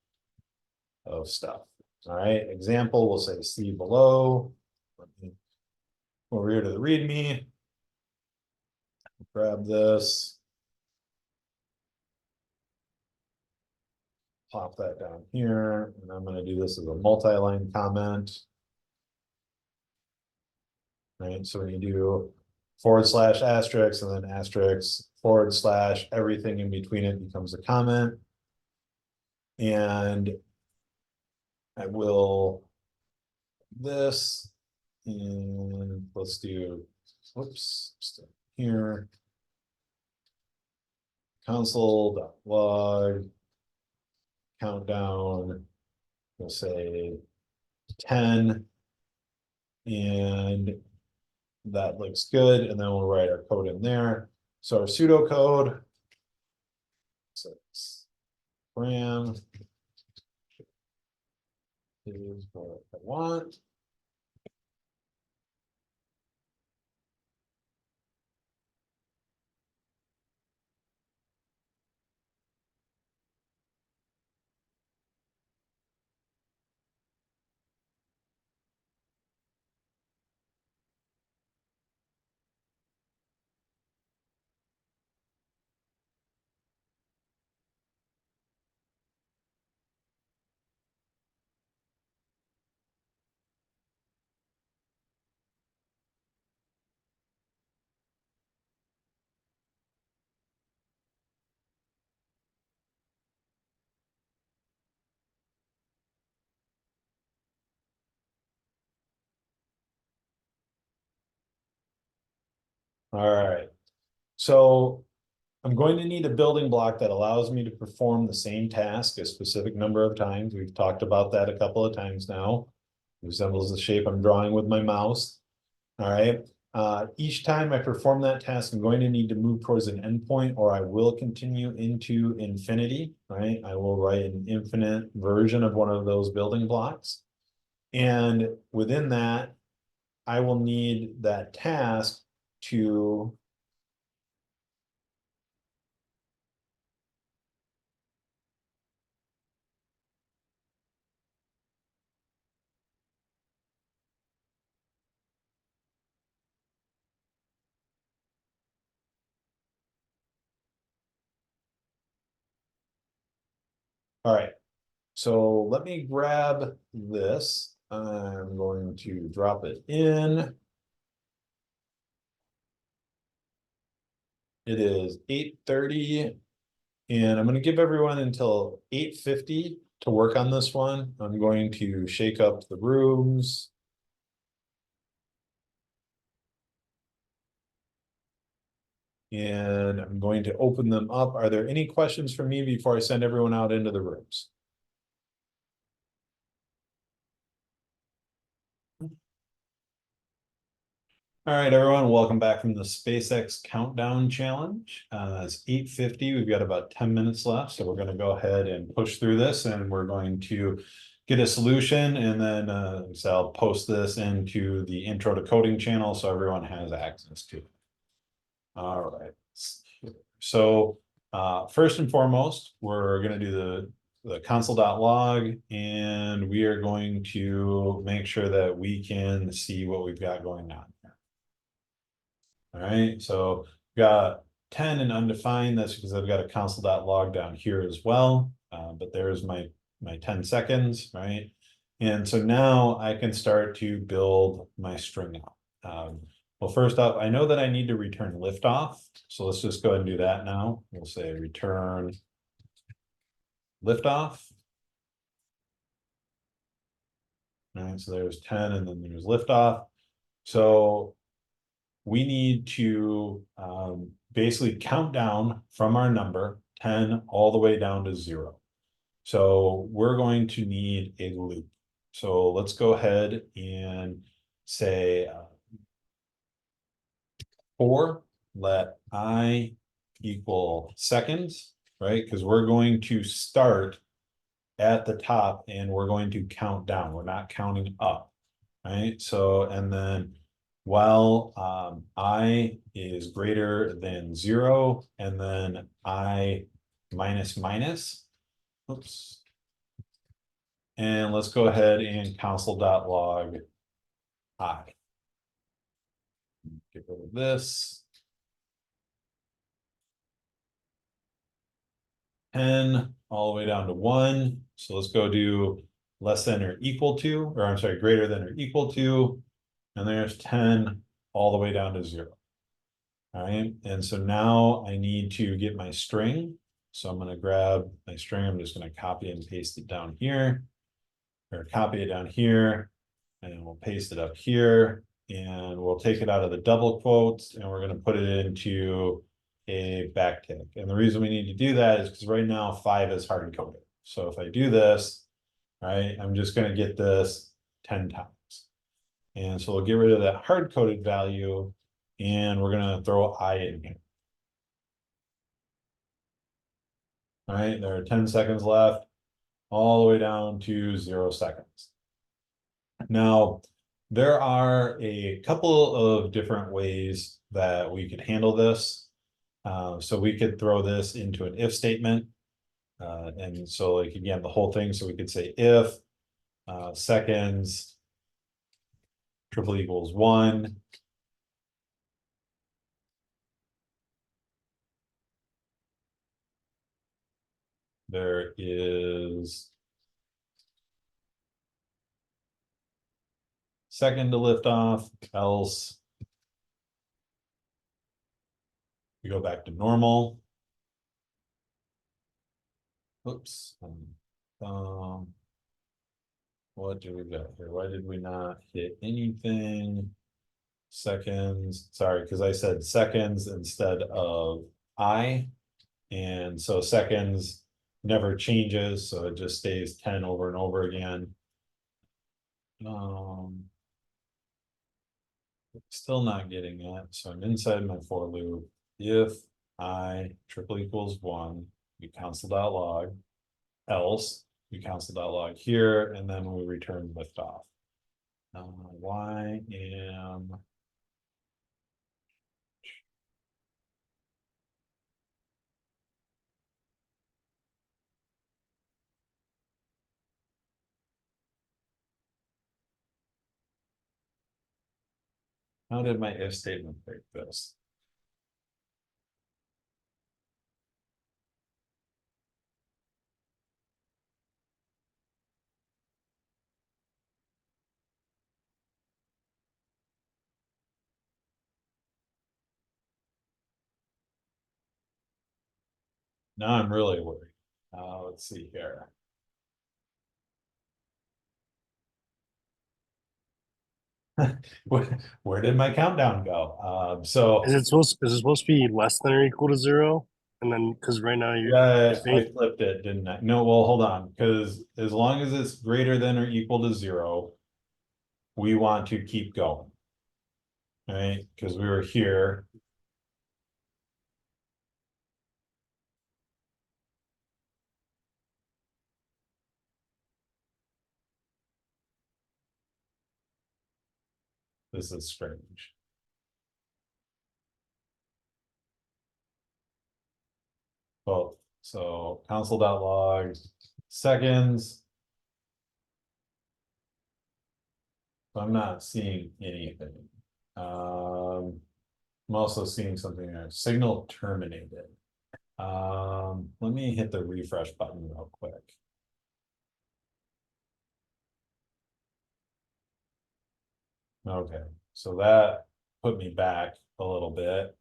S1: of stuff. All right, example, we'll say see below. Let me go over here to the README. Grab this. Plop that down here, and I'm going to do this as a multi-line comment. Right, so when you do /* asterisk and then asterisk / everything in between it becomes a comment. And I will this, and let's do, whoops, here, console.log countdown, we'll say 10, and that looks good, and then we'll write our code in there. So our pseudocode, so it's ram is what I want. All right, so I'm going to need a building block that allows me to perform the same task a specific number of times. We've talked about that a couple of times now. It resembles the shape I'm drawing with my mouse. All right. Each time I perform that task, I'm going to need to move towards an endpoint, or I will continue into infinity, right? I will write an infinite version of one of those building blocks. And within that, I will need that task to all right, so let me grab this. I'm going to drop it in. It is 8:30, and I'm going to give everyone until 8:50 to work on this one. I'm going to shake up the rooms. And I'm going to open them up. Are there any questions for me before I send everyone out into the rooms? All right, everyone, welcome back from the SpaceX Countdown Challenge. It's 8:50. We've got about 10 minutes left, so we're going to go ahead and push through this, and we're going to get a solution, and then so I'll post this into the Intro to Coding channel so everyone has access to it. All right. So first and foremost, we're going to do the console.log, and we are going to make sure that we can see what we've got going on here. All right, so we've got 10 and undefined. That's because I've got a console.log down here as well. But there's my 10 seconds, right? And so now I can start to build my string out. Well, first off, I know that I need to return liftoff. So let's just go ahead and do that now. We'll say return liftoff. All right, so there's 10 and then there's liftoff. So we need to basically count down from our number 10 all the way down to 0. So we're going to need a loop. So let's go ahead and say for let I equal seconds, right? Because we're going to start at the top and we're going to count down. We're not counting up, right? So, and then while I is greater than 0, and then I minus minus, oops. And let's go ahead and console.log I. Get rid of this. 10 all the way down to 1. So let's go do less than or equal to, or I'm sorry, greater than or equal to, and there's 10 all the way down to 0. All right, and so now I need to get my string. So I'm going to grab my string. I'm just going to copy and paste it down here, or copy it down here, and we'll paste it up here, and we'll take it out of the double quotes, and we're going to put it into a backtick. And the reason we need to do that is because right now 5 is hard coded. So if I do this, right, I'm just going to get this 10 times. And so we'll get rid of that hard coded value, and we're going to throw I in here. All right, there are 10 seconds left, all the way down to 0 seconds. Now, there are a couple of different ways that we could handle this. So we could throw this into an if statement. And so like, again, the whole thing, so we could say if seconds triple equals 1. There is second to lift off, else we go back to normal. Oops. What do we got here? Why did we not hit anything? Seconds, sorry, because I said seconds instead of I. And so seconds never changes, so it just stays 10 over and over again. Still not getting it. So I'm inside my for loop. If I triple equals 1, we console.log, else we console.log here, and then we return liftoff. Y am how did my if statement break this? Now I'm really worried. Let's see here. Where did my countdown go? So
S10: Is it supposed to be less than or equal to 0? And then because right now you're
S1: yeah, I flipped it, didn't I? No, well, hold on, because as long as it's greater than or equal to 0, we want to keep going. right? Because we were here. This is strange. Well, so console.log seconds. So I'm not seeing anything. I'm also seeing something there. Signal terminated. Let me hit the refresh button real quick. Okay, so that put me back a little bit.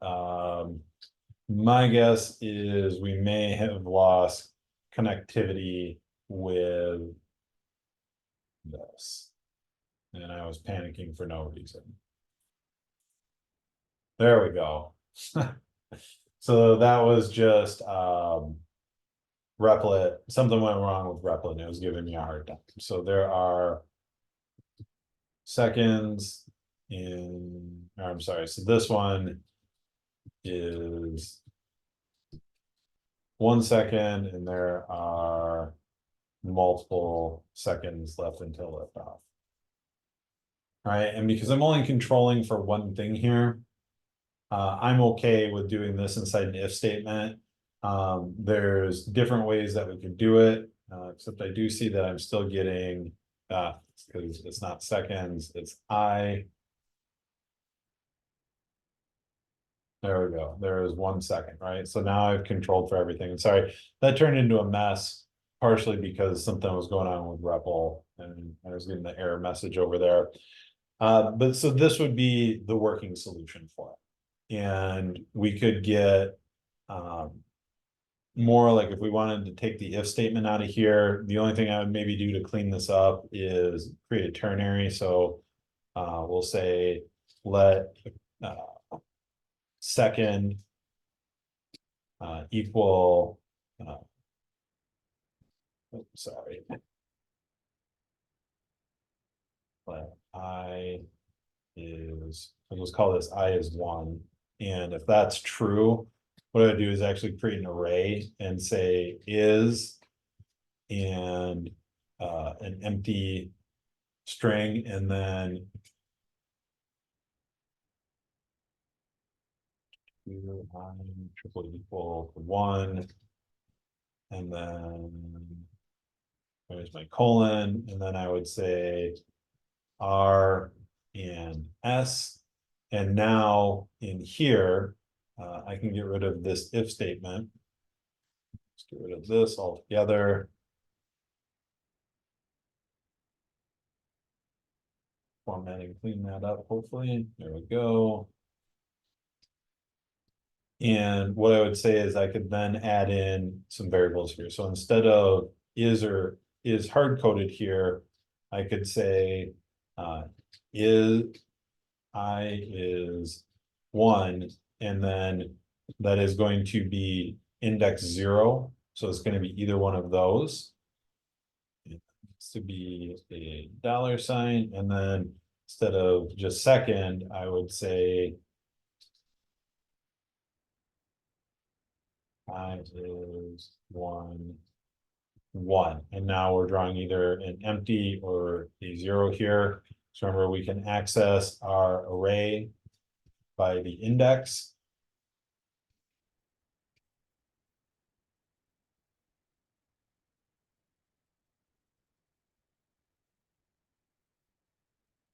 S1: My guess is we may have lost connectivity with this. And I was panicking for no reason. There we go. So that was just Replit. Something went wrong with Replit and it was giving me a hard time. So there are seconds in, or I'm sorry, so this one is 1 second and there are multiple seconds left until liftoff. Right, and because I'm only controlling for one thing here, I'm okay with doing this inside an if statement. There's different ways that we could do it, except I do see that I'm still getting, because it's not seconds, it's I. There we go. There is 1 second, right? So now I've controlled for everything. And sorry, that turned into a mess, partially because something was going on with REPL and I was getting the error message over there. But so this would be the working solution for it. And we could get more like if we wanted to take the if statement out of here, the only thing I would maybe do to clean this up is create a ternary. So we'll say let second equal sorry, let I is, I'll just call this I is 1. And if that's true, what I do is actually create an array and say is and an empty string, and then triple equal to 1, and then there's my colon, and then I would say R and S. And now in here, I can get rid of this if statement. Let's get rid of this altogether. Formatting, clean that up, hopefully. There we go. And what I would say is I could then add in some variables here. So instead of is or is hard coded here, I could say is I is 1, and then that is going to be index 0. So it's going to be either one of those. It needs to be a $sign, and then instead of just second, I would say I is 1, 1. And now we're drawing either an empty or a 0 here. So remember, we can access our array by the index.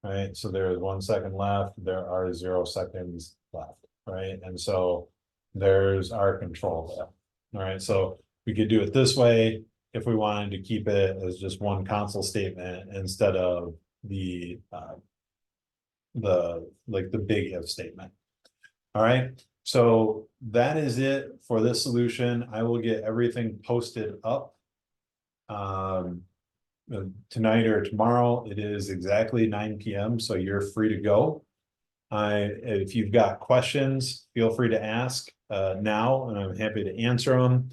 S1: Right, so there is 1 second left, there are 0 seconds left, right? And so there's our control there. All right, so we could do it this way if we wanted to keep it as just one console statement instead of the big if statement. All right, so that is it for this solution. I will get everything posted up tonight or tomorrow. It is exactly 9 p.m. so you're free to go. If you've got questions, feel free to ask now, and I'm happy to answer them.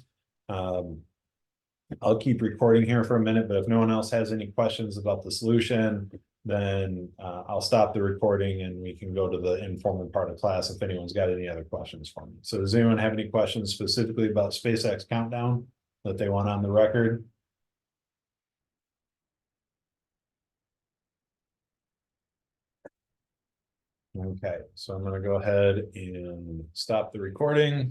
S1: I'll keep recording here for a minute, but if no one else has any questions about the solution, then I'll stop the recording and we can go to the informal part of class if anyone's got any other questions for me. So does anyone have any questions specifically about SpaceX Countdown that they want on the record? Okay, so I'm gonna go ahead and stop the recording.